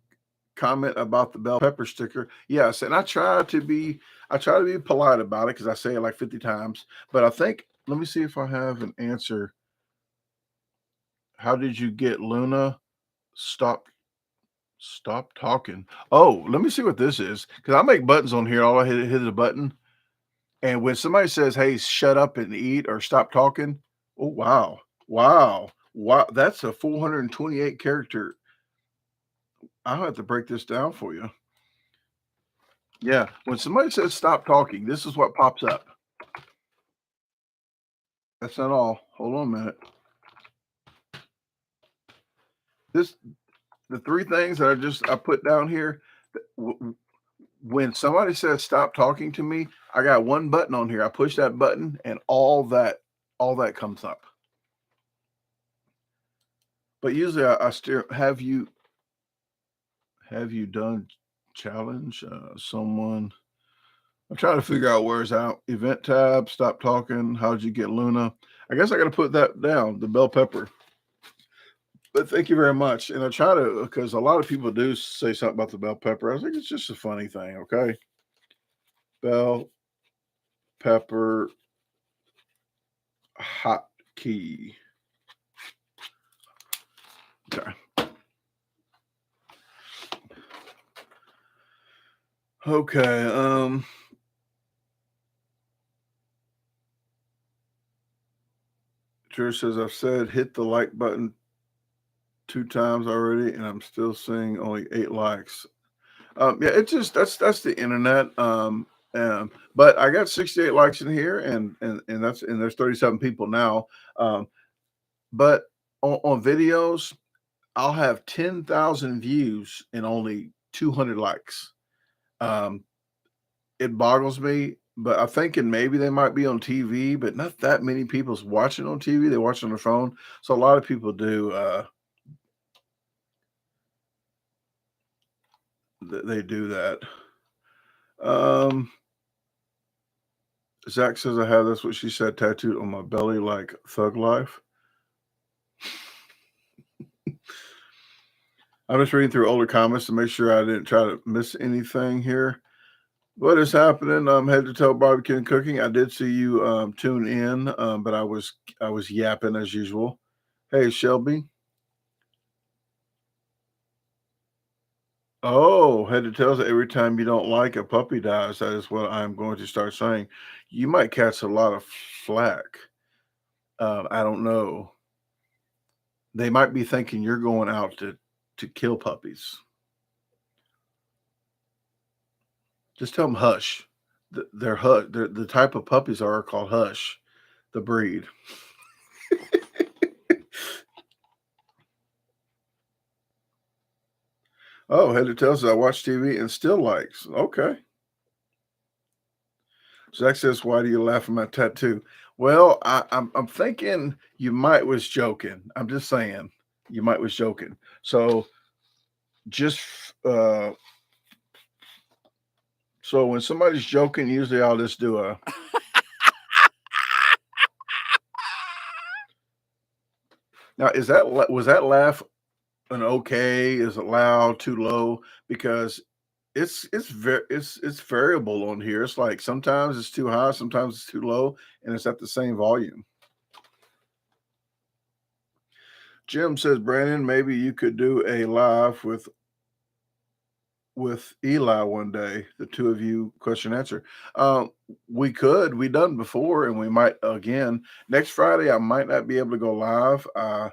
comment about the bell pepper sticker. Yes, and I try to be polite about it because I say it like 50 times. But I think, let me see if I have an answer. How did you get Luna? Stop talking. Oh, let me see what this is. Because I make buttons on here. All I hit is a button. And when somebody says, hey, shut up and eat or stop talking. Oh, wow. Wow. That's a 428 character. I'll have to break this down for you. Yeah. When somebody says stop talking, this is what pops up. That's not all. Hold on a minute. The 3 things that I put down here. When somebody says stop talking to me, I got one button on here. I push that button and all that comes up. But usually I still have you done challenge someone. I'm trying to figure out where's out. Event tab, stop talking. How'd you get Luna? I guess I got to put that down, the bell pepper. But thank you very much. And I try to, because a lot of people do say something about the bell pepper. I think it's just a funny thing, okay? Bell pepper hotkey. Okay. Okay. Drew says I've said hit the like button 2 times already, and I'm still seeing only 8 likes. Yeah, it's just that's the internet. But I got 68 likes in here, and there's 37 people now. But on videos, I'll have 10,000 views and only 200 likes. it boggles me. But I'm thinking maybe they might be on TV, but not that many people's watching on TV. They watch on their phone. So a lot of people do. They do that. Zach says I have, that's what she said, tattooed on my belly like Thug Life. I'm just reading through older comments to make sure I didn't try to miss anything here. What is happening? Head to toe barbecue and cooking. I did see you tune in, but I was yapping as usual. Hey, Shelby. Oh, head to tells that every time you don't like a puppy dies, that is what I'm going to start saying. You might catch a lot of flack. I don't know. They might be thinking you're going out to kill puppies. Just tell them hush. They're hush. The type of puppies are called hush, the breed. Oh, Heather tells us I watch TV and still likes. Okay. Zach says, "Why do you laugh at my tattoo?" Well, I'm thinking you might was joking. I'm just saying you might was joking. So just so when somebody's joking, usually I'll just do a. Now, was that laugh an okay? Is it loud? Too low? Because it's variable on here. It's like sometimes it's too high, sometimes it's too low, and it's at the same volume. Jim says, Brandon, maybe you could do a live with Eli one day, the two of you question answer. We could. We done before, and we might again. Next Friday, I might not be able to go live. I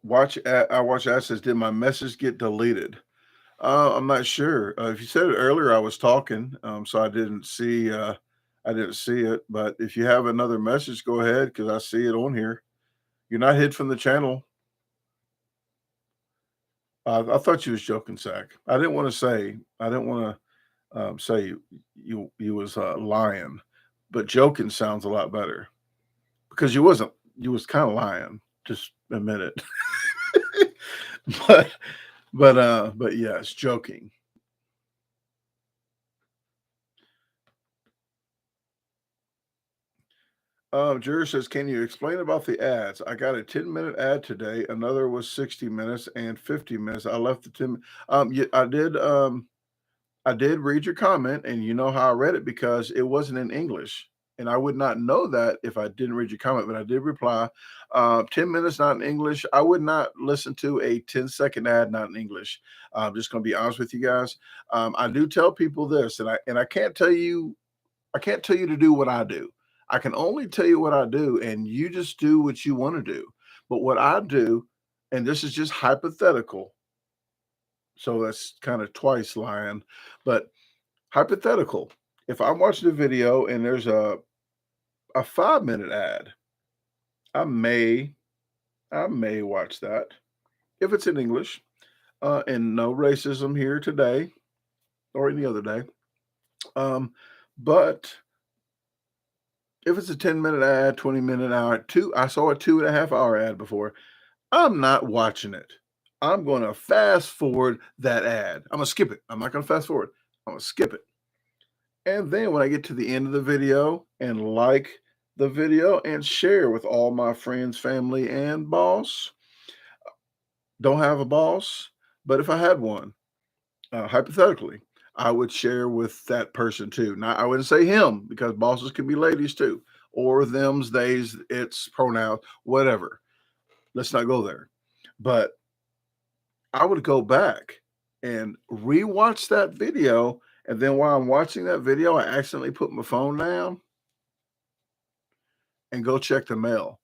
watch that says, did my message get deleted? I'm not sure. If you said it earlier, I was talking, so I didn't see it. But if you have another message, go ahead because I see it on here. You're not hid from the channel. I thought you was joking, Zach. I didn't want to say you was lying, but joking sounds a lot better because you wasn't. You was kind of lying. Just admit it. but yes, joking. Juror says, can you explain about the ads? I got a 10-minute ad today. Another was 60 minutes and 50 minutes. I left the 10. I did read your comment, and you know how I read it because it wasn't in English. And I would not know that if I didn't read your comment, but I did reply. 10 minutes not in English. I would not listen to a 10-second ad not in English. I'm just going to be honest with you guys. I do tell people this, and I can't tell you to do what I do. I can only tell you what I do, and you just do what you want to do. But what I do, and this is just hypothetical, so that's kind of twice lying, but hypothetical. If I'm watching a video and there's a 5-minute ad, I may watch that if it's in English, and no racism here today or any other day. But if it's a 10-minute ad, 20-minute hour, I saw a 2.5-hour ad before. I'm not watching it. I'm going to fast forward that ad. I'm going to skip it. I'm not going to fast forward. I'm going to skip it. And then when I get to the end of the video and like the video and share with all my friends, family, and boss, don't have a boss, but if I had one, hypothetically, I would share with that person too. Now, I wouldn't say him because bosses can be ladies too, or them's, theys, it's pronouns, whatever. Let's not go there. But I would go back and rewatch that video. And then while I'm watching that video, I accidentally put my phone down and go check the mail.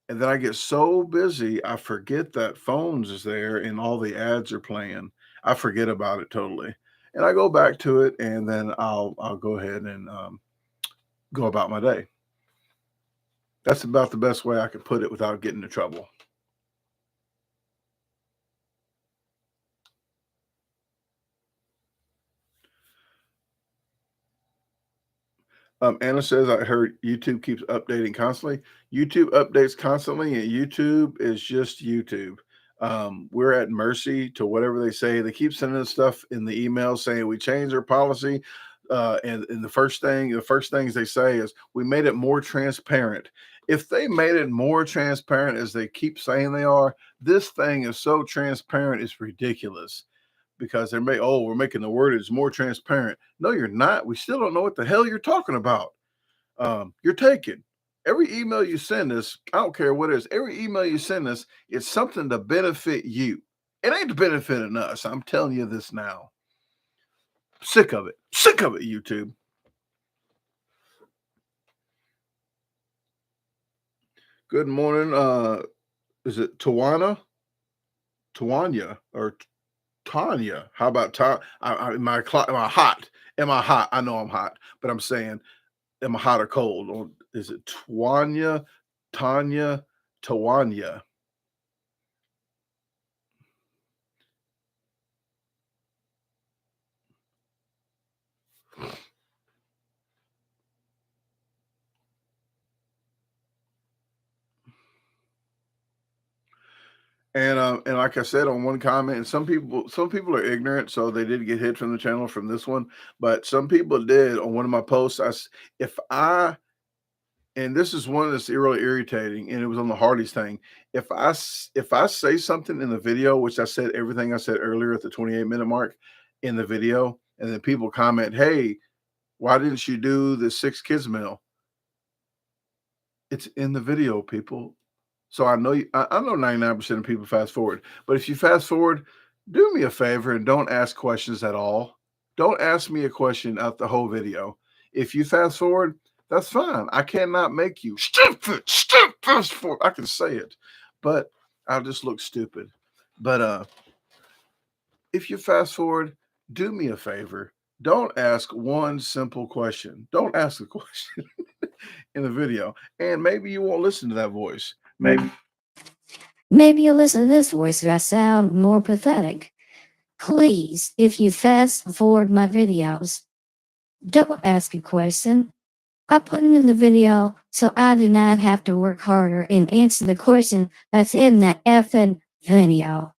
And then I get so busy, I forget that phones is there and all the ads are playing. I forget about it totally. And I go back to it, and then I'll go ahead and go about my day. That's about the best way I could put it without getting into trouble. Anna says, I heard YouTube keeps updating constantly. YouTube updates constantly, and YouTube is just YouTube. We're at mercy to whatever they say. They keep sending us stuff in the email saying we changed our policy. And the first things they say is we made it more transparent. If they made it more transparent as they keep saying they are, this thing is so transparent, it's ridiculous. Because we're making the wordage more transparent. No, you're not. We still don't know what the hell you're talking about. You're taking every email you send us. I don't care what it is. Every email you send us, it's something to benefit you. It ain't benefiting us. I'm telling you this now. Sick of it. Sick of it, YouTube. Good morning. Is it Tawanya or Tanya? How about am I hot? Am I hot? I know I'm hot, but I'm saying, am I hot or cold? Or is it Tanya? And like I said on one comment, and some people are ignorant, so they did get hit from the channel from this one. But some people did on one of my posts. And this is one that's really irritating, and it was on the Hardee's thing. If I say something in the video, which I said everything I said earlier at the 28-minute mark in the video, and then people comment, "Hey, why didn't you do the 6 kids meal?" It's in the video, people. So I know 99% of people fast forward. But if you fast forward, do me a favor and don't ask questions at all. Don't ask me a question out the whole video. If you fast forward, that's fine. I cannot make you stupid, fast forward. I can say it, but I'll just look stupid. But if you fast forward, do me a favor. Don't ask one simple question. Don't ask a question in the video. And maybe you won't listen to that voice. Maybe you'll listen to this voice that sound more pathetic. Please, if you fast forward my videos, don't ask a question. I put it in the video so I do not have to work harder and answer the question that's in that effing video.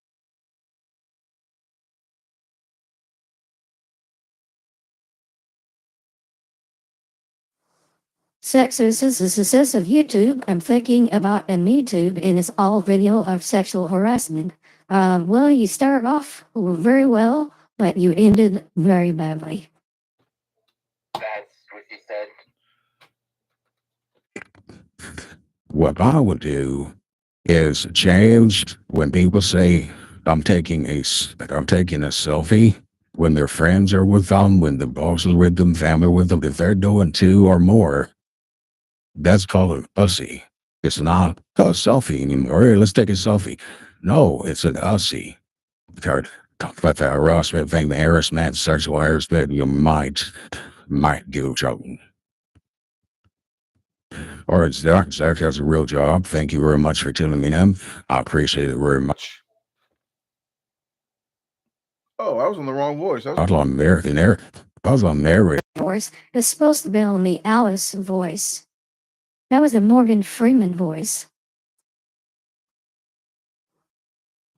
Sexist is the success of YouTube. I'm thinking about a MeTube, and it's all video of sexual harassment. Well, you started off very well, but you ended very badly. That's what she said. What I would do is change when people say I'm taking a selfie when their friends are with them, when the boss is with them, family with them. If they're doing 2 or more, that's called an ussy. It's not a selfie anymore. Hey, let's take a selfie. No, it's an ussy. Talk about the harassment thing, the harassment, sexual harassment, you might get trouble. All right, Zach, has a real job. Thank you very much for tuning me in. I appreciate it very much. Oh, I was on the wrong voice. I was on there. I was on there. Voice is supposed to be on the Alice voice. That was a Morgan Freeman voice.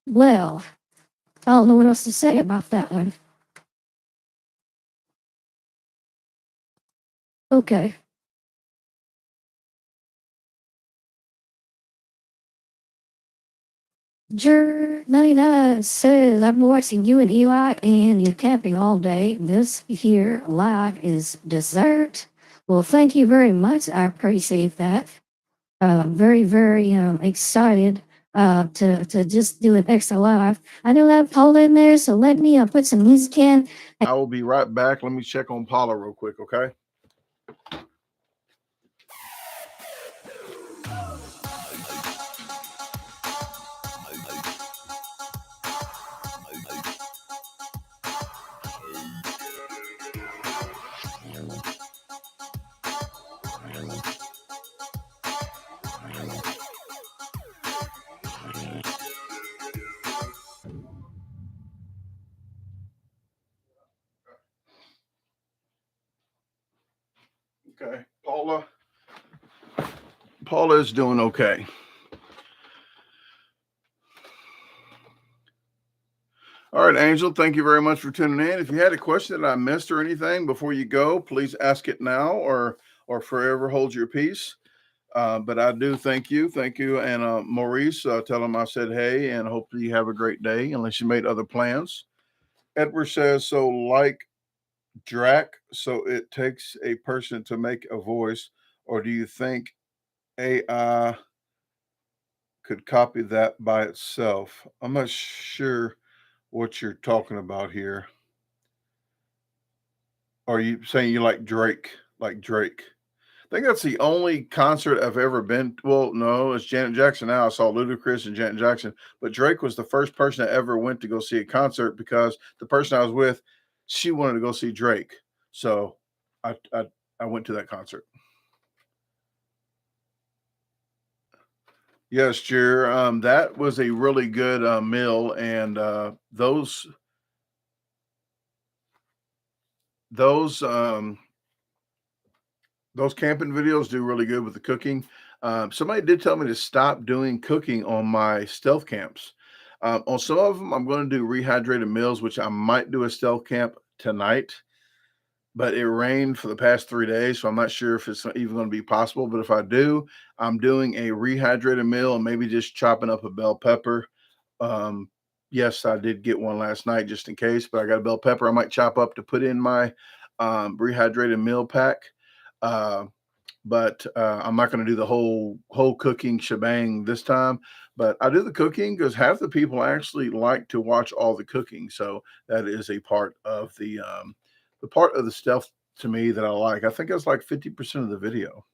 Well, I don't know what else to say about that one. Okay. Jer99 says, I'm watching you and Eli and you're camping all day. This here live is dessert. Well, thank you very much. I appreciate that. Very, very excited to just do an extra live. I do have Paula in there, so let me put some music in. I will be right back. Let me check on Paula real quick, okay? Okay, Paula is doing okay. All right, Angel, thank you very much for tuning in. If you had a question that I missed or anything before you go, please ask it now or forever hold your peace. But I do thank you. And Maurice, tell him I said hey, and hopefully you have a great day, unless you made other plans. Edward says, so like Drac, so it takes a person to make a voice, or do you think AI could copy that by itself? I'm not sure what you're talking about here. Are you saying you like Drake? Like Drake? I think that's the only concert I've ever been. Well, no, it's Janet Jackson now. I saw Ludacris and Janet Jackson, but Drake was the first person I ever went to go see a concert because the person I was with, she wanted to go see Drake. So I went to that concert. Yes, Jer. That was a really good meal, and those camping videos do really good with the cooking. Somebody did tell me to stop doing cooking on my stealth camps. On some of them, I'm going to do rehydrated meals, which I might do a stealth camp tonight. But it rained for the past 3 days, so I'm not sure if it's even going to be possible. But if I do, I'm doing a rehydrated meal and maybe just chopping up a bell pepper. Yes, I did get one last night just in case, but I got a bell pepper I might chop up to put in my rehydrated meal pack. But I'm not going to do the whole cooking shebang this time. But I do the cooking because half the people actually like to watch all the cooking, so that is a part of the part of the stuff to me that I like. I think it's like 50% of the video.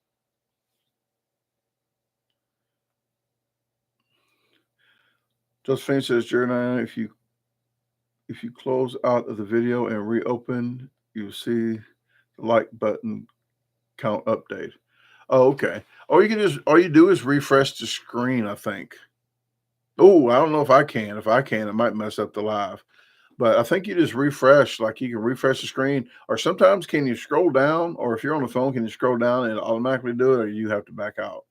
Josephine says, Jeremiah, if you close out of the video and reopen, you'll see the like button count update. Oh, okay. All you do is refresh the screen, I think. Oh, I don't know if I can. If I can, it might mess up the live. But I think you just refresh, like you can refresh the screen, or sometimes can you scroll down, or if you're on the phone, can you scroll down and automatically do it, or you have to back out?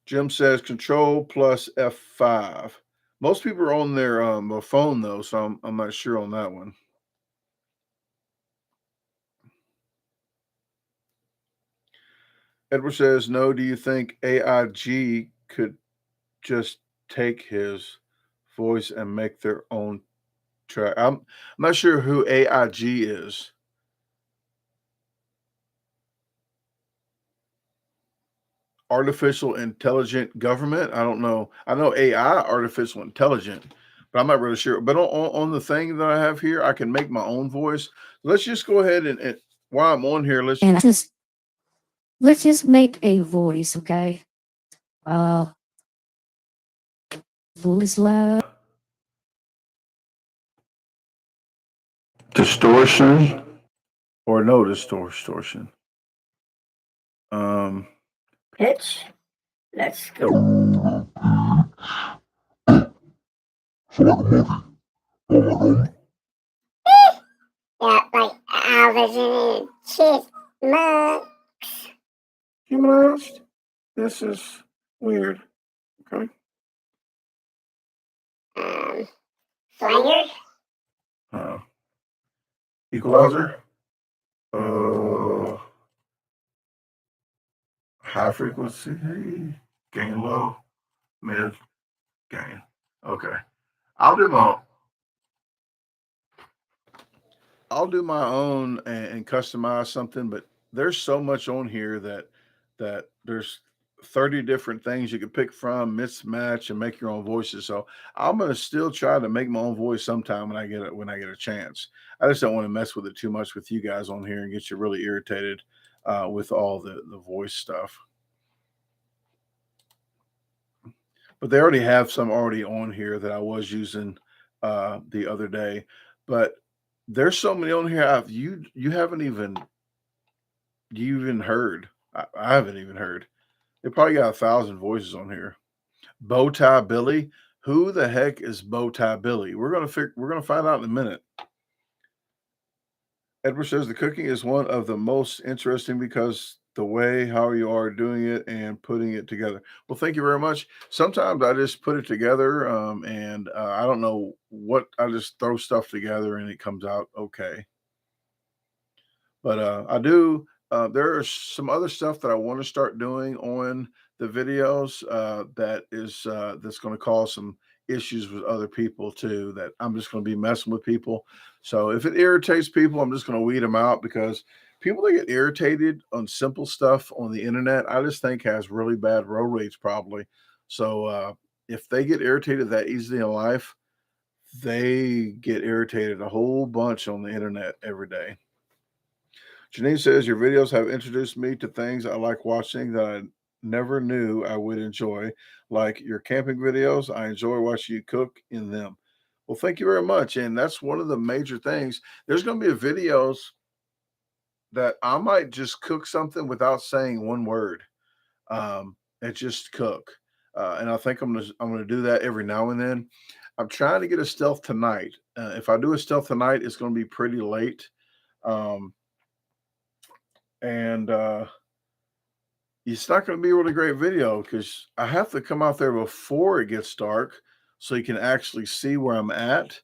Jim says Control plus F5. Most people are on their phone though, so I'm not sure on that one. Edward says, no, do you think AIG could just take his voice and make their own track? I'm not sure who AIG is. Artificial intelligent government. I don't know. I know AI, artificial intelligent, but I'm not really sure. But on the thing that I have here, I can make my own voice. Let's just go ahead and while I'm on here, let's just make a voice, okay? Voice loud. Distortion or no distortion. Pitch. Let's go. Yeah, like Alvin and Chipmunks. Humanized. This is weird. Okay. Flanger. Equalizer. High frequency. Gain low. Mid. Gain. Okay. I'll do my own and customize something, but there's so much on here that there's 30 different things you can pick from, mismatch, and make your own voices. So I'm gonna still try to make my own voice sometime when I get a chance. I just don't want to mess with it too much with you guys on here and get you really irritated with all the voice stuff. But they already have some already on here that I was using the other day. But there's so many on here you haven't even heard. I haven't even heard. They probably got 1,000 voices on here. Bowtie Billy. Who the heck is Bowtie Billy? We're gonna find out in a minute. Edward says the cooking is one of the most interesting because the way how you are doing it and putting it together. Well, thank you very much. Sometimes I just put it together, and I don't know what, I just throw stuff together and it comes out okay. But I do. There is some other stuff that I want to start doing on the videos that's going to cause some issues with other people too. That I'm just going to be messing with people. So if it irritates people, I'm just going to weed them out, because people that get irritated on simple stuff on the internet, I just think has really bad road rage probably. So if they get irritated that easily in life, they get irritated a whole bunch on the internet every day. Janine says, your videos have introduced me to things I like watching that I never knew I would enjoy, like your camping videos. I enjoy watching you cook in them. Well, thank you very much. And that's one of the major things. There's going to be videos that I might just cook something without saying one word, and just cook. And I think I'm gonna do that every now and then. I'm trying to get a stealth tonight. If I do a stealth tonight, it's going to be pretty late. Um, and it's not going to be a really great video because I have to come out there before it gets dark so you can actually see where I'm at.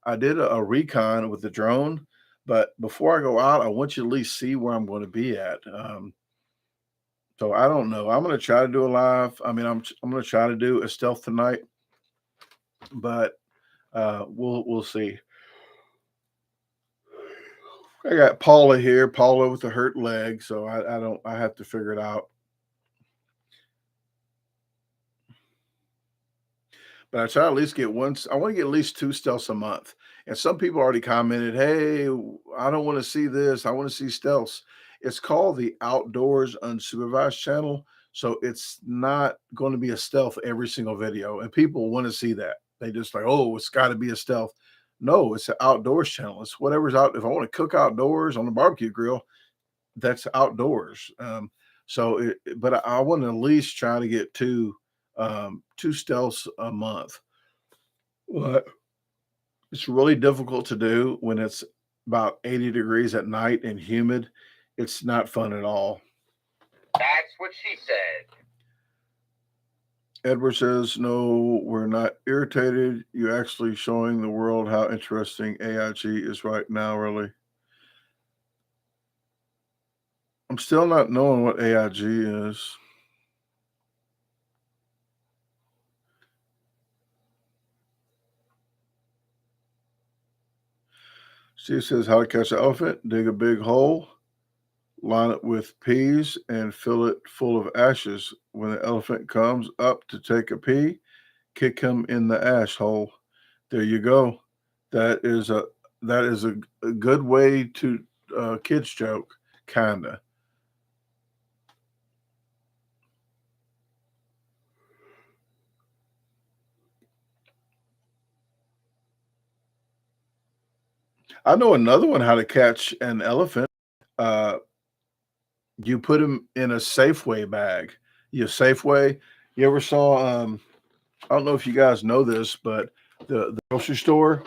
I did a recon with the drone, but before I go out, I want you to at least see where I'm going to be at. So I don't know. I'm going to try to do a live. I mean, I'm going to try to do a stealth tonight, but we'll see. I got Paula here, Paula with a hurt leg, so I have to figure it out. But I try to at least get once. I want to get at least 2 stealths a month. And some people already commented, "Hey, I don't want to see this. I want to see stealths." It's called the Outdoors Unsupervised channel, so it's not going to be a stealth every single video. And people want to see that. They just like, "Oh, it's got to be a stealth." No, it's an outdoors channel. It's whatever's out. If I want to cook outdoors on the barbecue grill, that's outdoors. But I want to at least try to get 2 stealths a month. But it's really difficult to do when it's about 80 degrees at night and humid. It's not fun at all. That's what she said. Edward says, no, we're not irritated. You're actually showing the world how interesting AIG is right now, really. I'm still not knowing what AIG is. Steve says, how to catch an elephant: dig a big hole, line it with peas, and fill it full of ashes. When the elephant comes up to take a pee, kick him in the ash hole. There you go. That is a good way to kids joke, kinda. I know another one, how to catch an elephant. Uh, you put him in a Safeway bag. Safeway. You ever saw? I don't know if you guys know this, but the grocery store.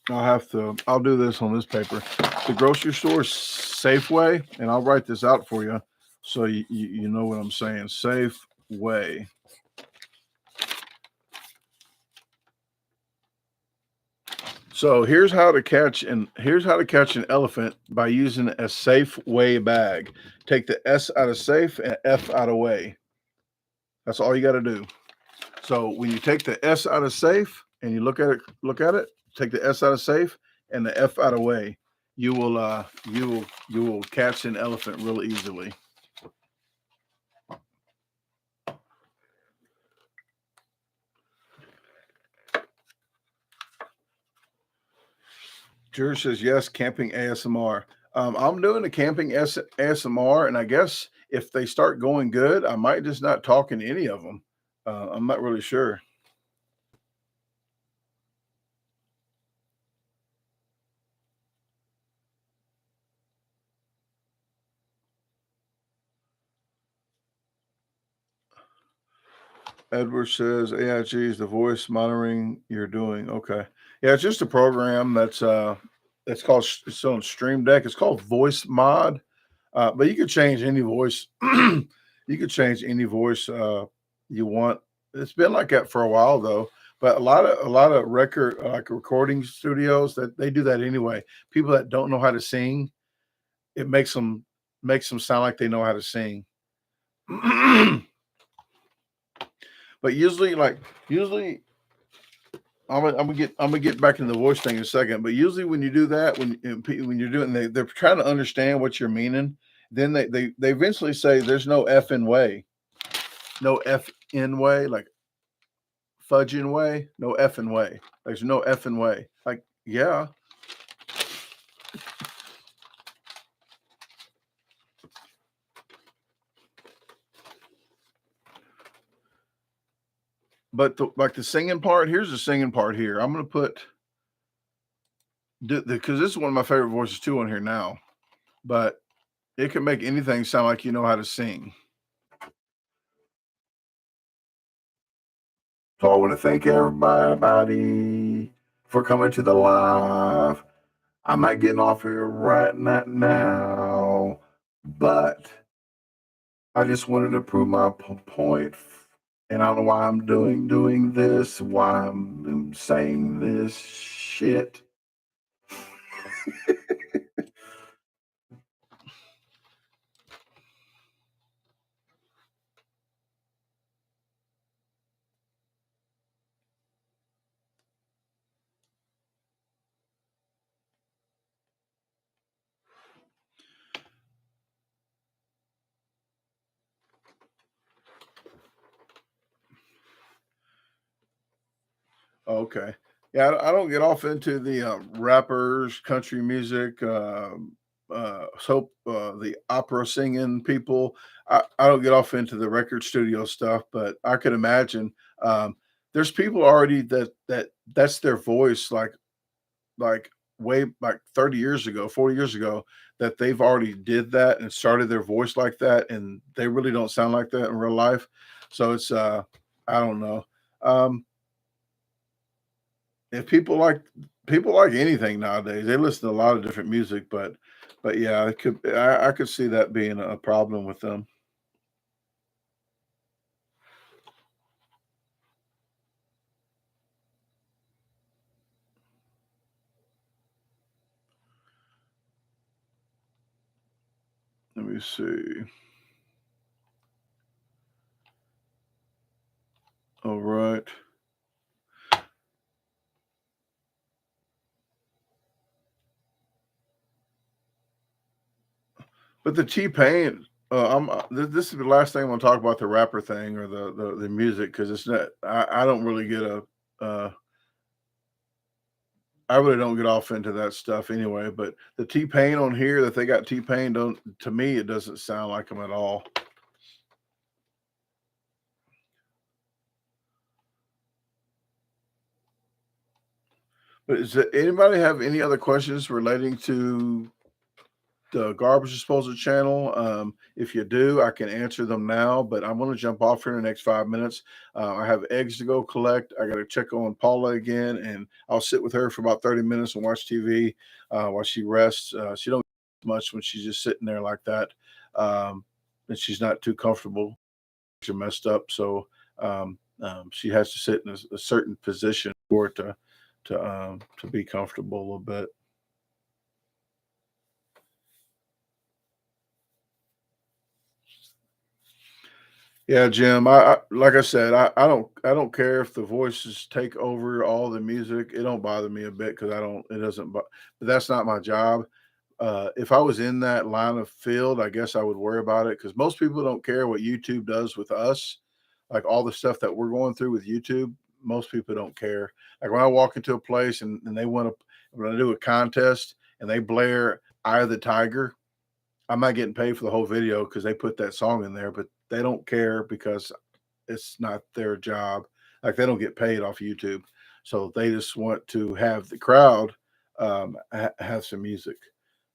I'll do this on this paper. The grocery store Safeway, and I'll write this out for you so you know what I'm saying. Safeway. So here's how to catch an elephant by using a Safeway bag. Take the S out of safe and F out of way. That's all you got to do. So when you take the S out of safe and you look at it, take the S out of safe and the F out of way, you will catch an elephant real easily. George says yes, camping ASMR. I'm doing a camping ASMR, and I guess if they start going good, I might just not talk in any of them. I'm not really sure. Edward says AIG is the voice monitoring you're doing. Okay. Yeah, it's just a program that's it's on Stream Deck. It's called Voice Mod. But you could change any voice. You could change any voice you want. It's been like that for a while though. But a lot of record like recording studios that they do that anyway. People that don't know how to sing, it makes them sound like they know how to sing. But usually I'm gonna get back into the voice thing in a second. But usually when you do that, when you're doing, they're trying to understand what you're meaning. Then they eventually say there's no effing way, no effing way, like fudging way, no effing way. There's no effing way. Like yeah. But like the singing part, here's the singing part here. I'm gonna put because this is one of my favorite voices too on here now. But it can make anything sound like you know how to sing. So I want to thank everybody for coming to the live. I'm not getting off here right now, but I just wanted to prove my point. And I don't know why I'm doing this, why I'm saying this shit. Okay. Yeah, I don't get off into the rappers, country music, the opera singing people. I don't get off into the record studio stuff, but I could imagine there's people already that's their voice, like way like 30 years ago, 40 years ago, that they've already did that and started their voice like that, and they really don't sound like that in real life. So it's I don't know. Um, if people like anything nowadays, they listen to a lot of different music, but yeah, I could see that being a problem with them. Let me see. All right. But the T-Pain, this is the last thing I want to talk about the rapper thing or the music because it's not. I don't really get a. I really don't get off into that stuff anyway. But the T-Pain on here that they got T-Pain don't to me it doesn't sound like him at all. But is there, anybody have any other questions relating to the garbage disposal channel? If you do, I can answer them now, but I'm going to jump off here in the next 5 minutes. I have eggs to go collect. I got to check on Paula again, and I'll sit with her for about 30 minutes and watch TV while she rests. She don't get much when she's just sitting there like that, and she's not too comfortable. She's messed up, so she has to sit in a certain position for it to be comfortable a little bit. Yeah, Jim. I like I said, I don't care if the voices take over all the music. It don't bother me a bit because I don't. It doesn't. But that's not my job. If I was in that line of field, I guess I would worry about it because most people don't care what YouTube does with us, like all the stuff that we're going through with YouTube. Most people don't care. Like when I walk into a place and they want to when I do a contest and they blare "Eye of the Tiger," I'm not getting paid for the whole video because they put that song in there, but they don't care because it's not their job. Like they don't get paid off YouTube, so they just want to have the crowd have some music.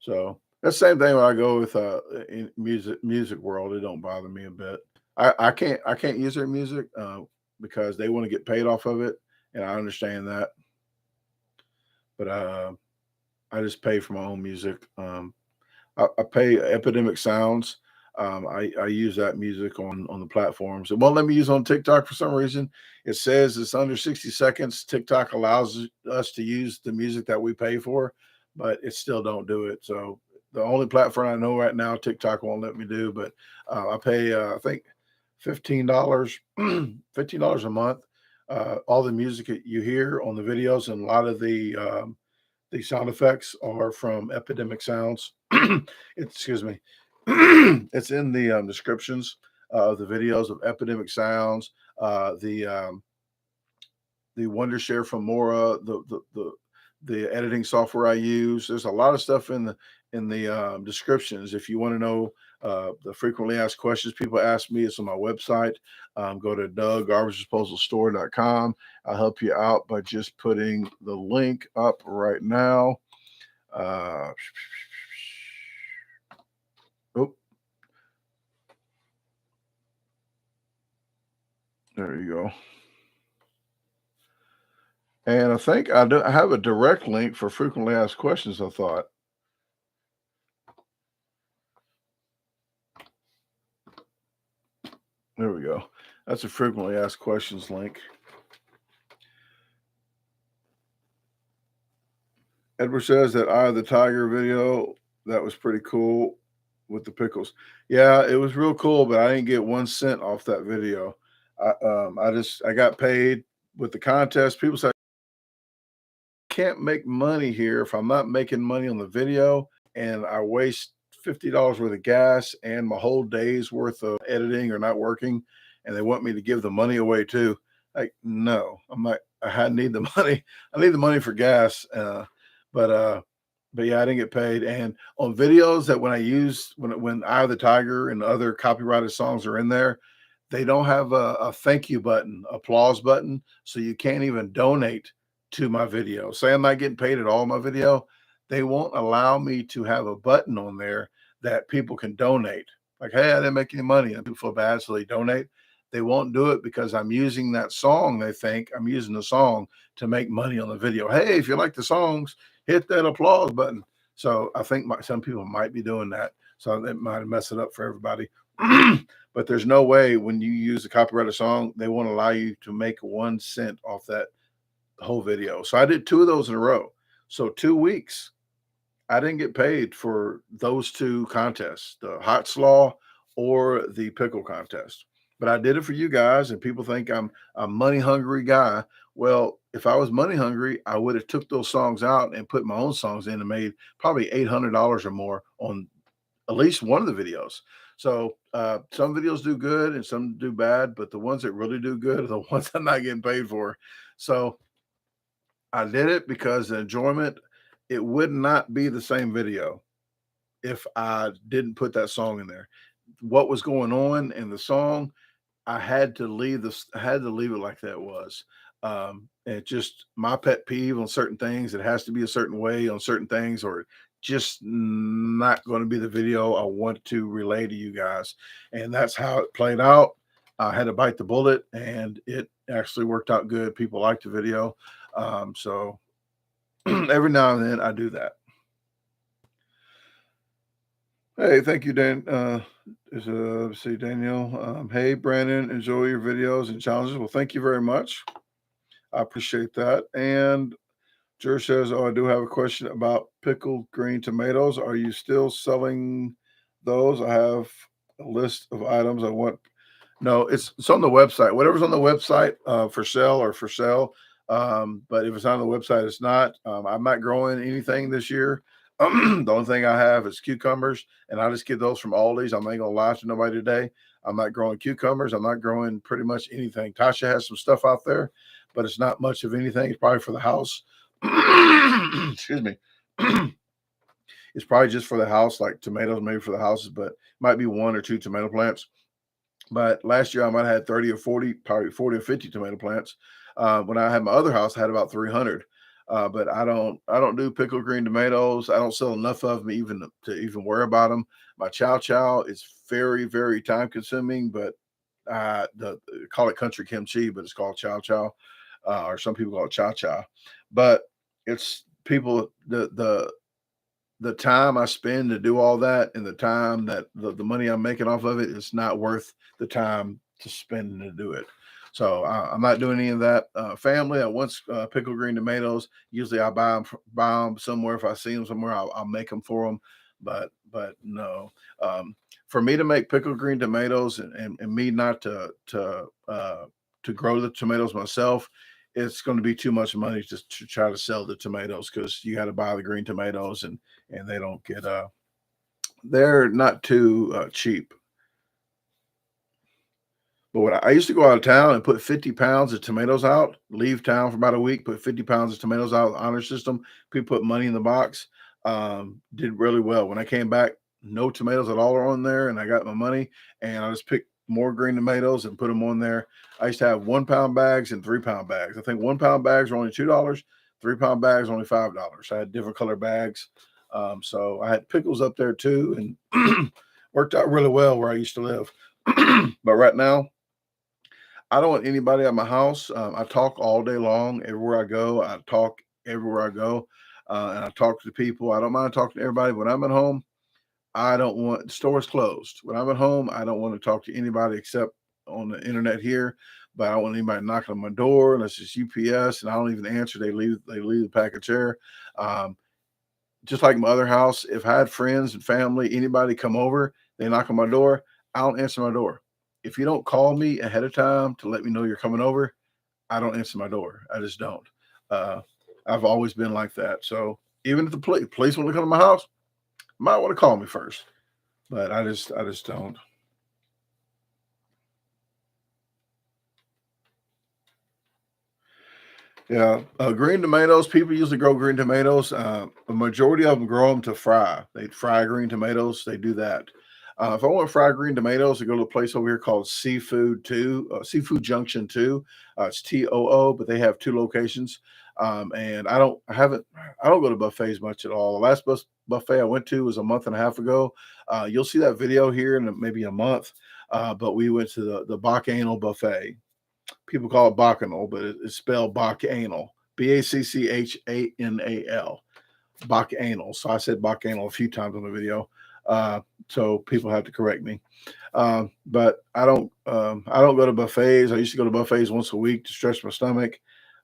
So that's the same thing when I go with in music world. It don't bother me a bit. I can't use their music because they want to get paid off of it, and I understand that. But I just pay for my own music. I pay Epidemic Sounds. I use that music on the platforms. It won't let me use on TikTok for some reason. It says it's under 60 seconds. TikTok allows us to use the music that we pay for, but it still don't do it. So the only platform I know right now, TikTok won't let me do. But I pay I think $15, $15 a month. All the music that you hear on the videos and a lot of the sound effects are from Epidemic Sounds. Excuse me. It's in the descriptions of the videos of Epidemic Sounds, the Wondershare from Mora, the editing software I use. There's a lot of stuff in the descriptions. If you want to know the frequently asked questions people ask me, it's on my website. Go to DaGarbageDisposalStore.com. I'll help you out by just putting the link up right now. Oh, there you go. And I think I have a direct link for frequently asked questions, I thought. There we go. That's a frequently asked questions link. Edward says that Eye of the Tiger video, that was pretty cool with the pickles. Yeah, it was real cool, but I didn't get 1 cent off that video. I got paid with the contest. People say I can't make money here if I'm not making money on the video, and I waste $50 worth of gas and my whole day's worth of editing or not working, and they want me to give the money away too. Like, no, I'm not. I need the money. I need the money for gas. But yeah, I didn't get paid. And on videos that when I use when Eye of the Tiger and other copyrighted songs are in there, they don't have a thank you button, applause button, so you can't even donate to my video. Say I'm not getting paid at all in my video, they won't allow me to have a button on there that people can donate. Like, hey, I didn't make any money, and people feel bad, so they donate. They won't do it because I'm using that song. They think I'm using the song to make money on the video. Hey, if you like the songs, hit that applause button. So I think some people might be doing that. So it might mess it up for everybody. But there's no way when you use a copyrighted song, they won't allow you to make 1 cent off that whole video. So I did 2 of those in a row. So 2 weeks, I didn't get paid for those 2 contests, the hot slaw or the pickle contest. But I did it for you guys, and people think I'm a money hungry guy. Well, if I was money hungry, I would have took those songs out and put my own songs in and made probably $800 or more on at least one of the videos. So some videos do good and some do bad, but the ones that really do good are the ones I'm not getting paid for. So I did it because the enjoyment, it would not be the same video if I didn't put that song in there. What was going on in the song, I had to leave it like that was. And just my pet peeve on certain things, it has to be a certain way on certain things, or just not going to be the video I want to relay to you guys. And that's how it played out. I had to bite the bullet, and it actually worked out good. People liked the video. So every now and then I do that. Hey, thank you, Dan. Let's see, Daniel. Hey, Brandon, enjoy your videos and challenges. Well, thank you very much. I appreciate that. And Jer says, oh, I do have a question about pickled green tomatoes. Are you still selling those? I have a list of items I want. No, it's on the website. Whatever's on the website for sale or for sale. But if it's on the website, it's not. I'm not growing anything this year. The only thing I have is cucumbers, and I just get those from Aldi's. I'm not gonna lie to nobody today. I'm not growing cucumbers. I'm not growing pretty much anything. Tasha has some stuff out there, but it's not much of anything. It's probably for the house. Excuse me. It's probably just for the house, like tomatoes, maybe for the houses, but might be 1 or 2 tomato plants. But last year I might have had 30 or 40, probably 40 or 50 tomato plants. When I had my other house, I had about 300. But I don't do pickled green tomatoes. I don't sell enough of them even to worry about them. My chow chow is very, very time consuming, but call it country kimchi, but it's called chow chow, or some people call it cha cha. But it's people, the time I spend to do all that, and the time that the money I'm making off of it is not worth the time to spend to do it. So I'm not doing any of that. Family, I once pickled green tomatoes. Usually I buy them somewhere. If I see them somewhere, I'll make them for them. But no, for me to make pickled green tomatoes and me not to grow the tomatoes myself, it's going to be too much money to try to sell the tomatoes, because you got to buy the green tomatoes, and they don't get they're not too cheap. But when I used to go out of town and put 50 pounds of tomatoes out, leave town for about a week, put 50 pounds of tomatoes out, honor system, people put money in the box, did really well. When I came back, no tomatoes at all are on there, and I got my money, and I just picked more green tomatoes and put them on there. I used to have 1 pound bags and 3 pound bags. I think 1 pound bags were only $2, 3 pound bags only $5. I had different color bags. So I had pickles up there too, and worked out really well where I used to live. But right now, I don't want anybody at my house. I talk all day long. Everywhere I go, I talk everywhere I go. And I talk to people. I don't mind talking to everybody. When I'm at home, I don't want the store's closed. When I'm at home, I don't want to talk to anybody except on the internet here. But I don't want anybody knocking on my door unless it's UPS, and I don't even answer. They leave the package there. Just like my other house, if I had friends and family, anybody come over, they knock on my door, I don't answer my door. If you don't call me ahead of time to let me know you're coming over, I don't answer my door. I just don't. I've always been like that. So even if the police want to come to my house, might want to call me first. But I just don't. Yeah, green tomatoes. People usually grow green tomatoes. A majority of them grow them to fry. They fry green tomatoes. They do that. If I want to fry green tomatoes, I go to a place over here called Seafood Junction 2. It's TOO, but they have 2 locations. And I don't go to buffets much at all. The last buffet I went to was a month and a half ago. You'll see that video here in maybe a month. But we went to the Bacchanal buffet. People call it Bacchanal, but it's spelled Bacchanal. Bacchanal. Bacchanal. So I said Bacchanal a few times on the video. So people have to correct me. But I don't go to buffets. I used to go to buffets once a week to stretch my stomach.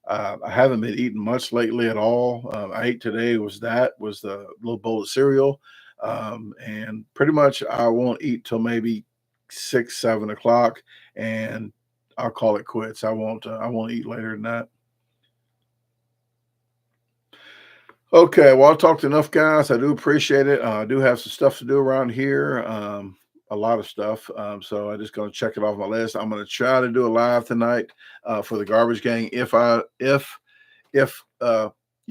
I haven't been eating much lately at all. I ate today was the little bowl of cereal. And pretty much I won't eat till maybe 6, 7 o'clock, and I'll call it quits. I won't eat later than that. Okay, well, I talked enough, guys. I do appreciate it. I do have some stuff to do around here, a lot of stuff. So I'm just going to check it off my list. I'm going to try to do a live tonight for the Garbage Gang. If you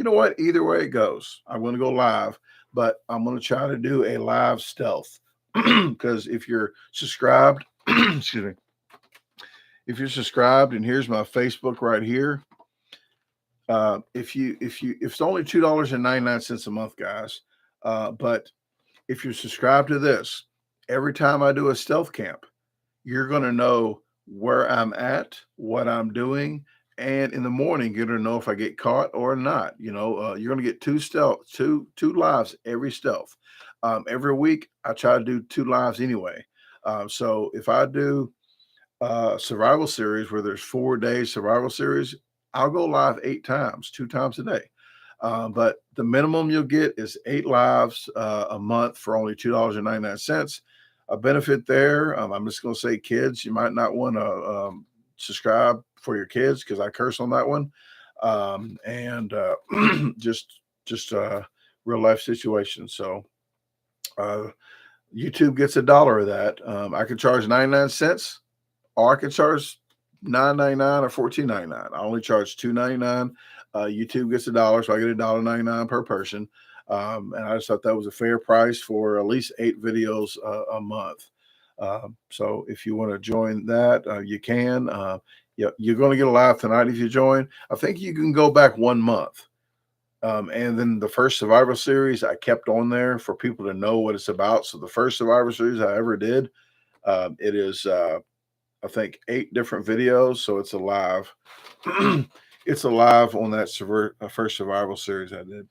know what, either way it goes, I'm going to go live, but I'm going to try to do a live stealth because if you're subscribed, excuse me, if you're subscribed, and here's my Facebook right here. If it's only $2.99 a month, guys. But if you're subscribed to this, every time I do a stealth camp, you're going to know where I'm at, what I'm doing, and in the morning, you're going to know if I get caught or not. You're going to get two lives every stealth. Every week, I try to do 2 lives anyway. So if I do survival series where there's 4 days survival series, I'll go live 8 times, 2 times a day. But the minimum you'll get is 8 lives a month for only $2.99. A benefit there. I'm just going to say, kids, you might not want to subscribe for your kids because I curse on that one. And just real life situation. So YouTube gets $1 of that. I could charge 99 cents. Or I could charge $9.99 or $14.99. I only charge $2.99. YouTube gets $1, so I get $1.99 per person. And I just thought that was a fair price for at least 8 videos a month. So if you want to join that, you can. You're going to get a live tonight if you join. I think you can go back 1 month. And then the first Survivor series I kept on there for people to know what it's about. So the first Survivor series I ever did, it is I think 8 different videos. So it's a live. It's a live on that first survival series I did.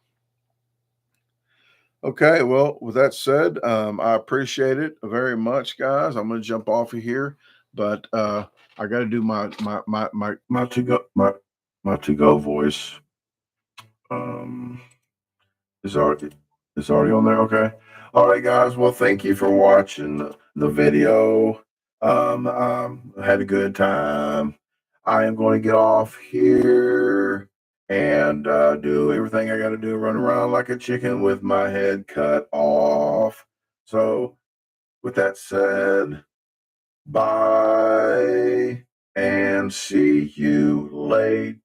Okay, well, with that said, I appreciate it very much, guys. I'm gonna jump off of here, but I gotta do my to go voice. Is already on there. Okay. All right, guys. Well, thank you for watching the video. I had a good time. I am going to get off here and do everything I got to do. Run around like a chicken with my head cut off. So, with that said, bye and see you later.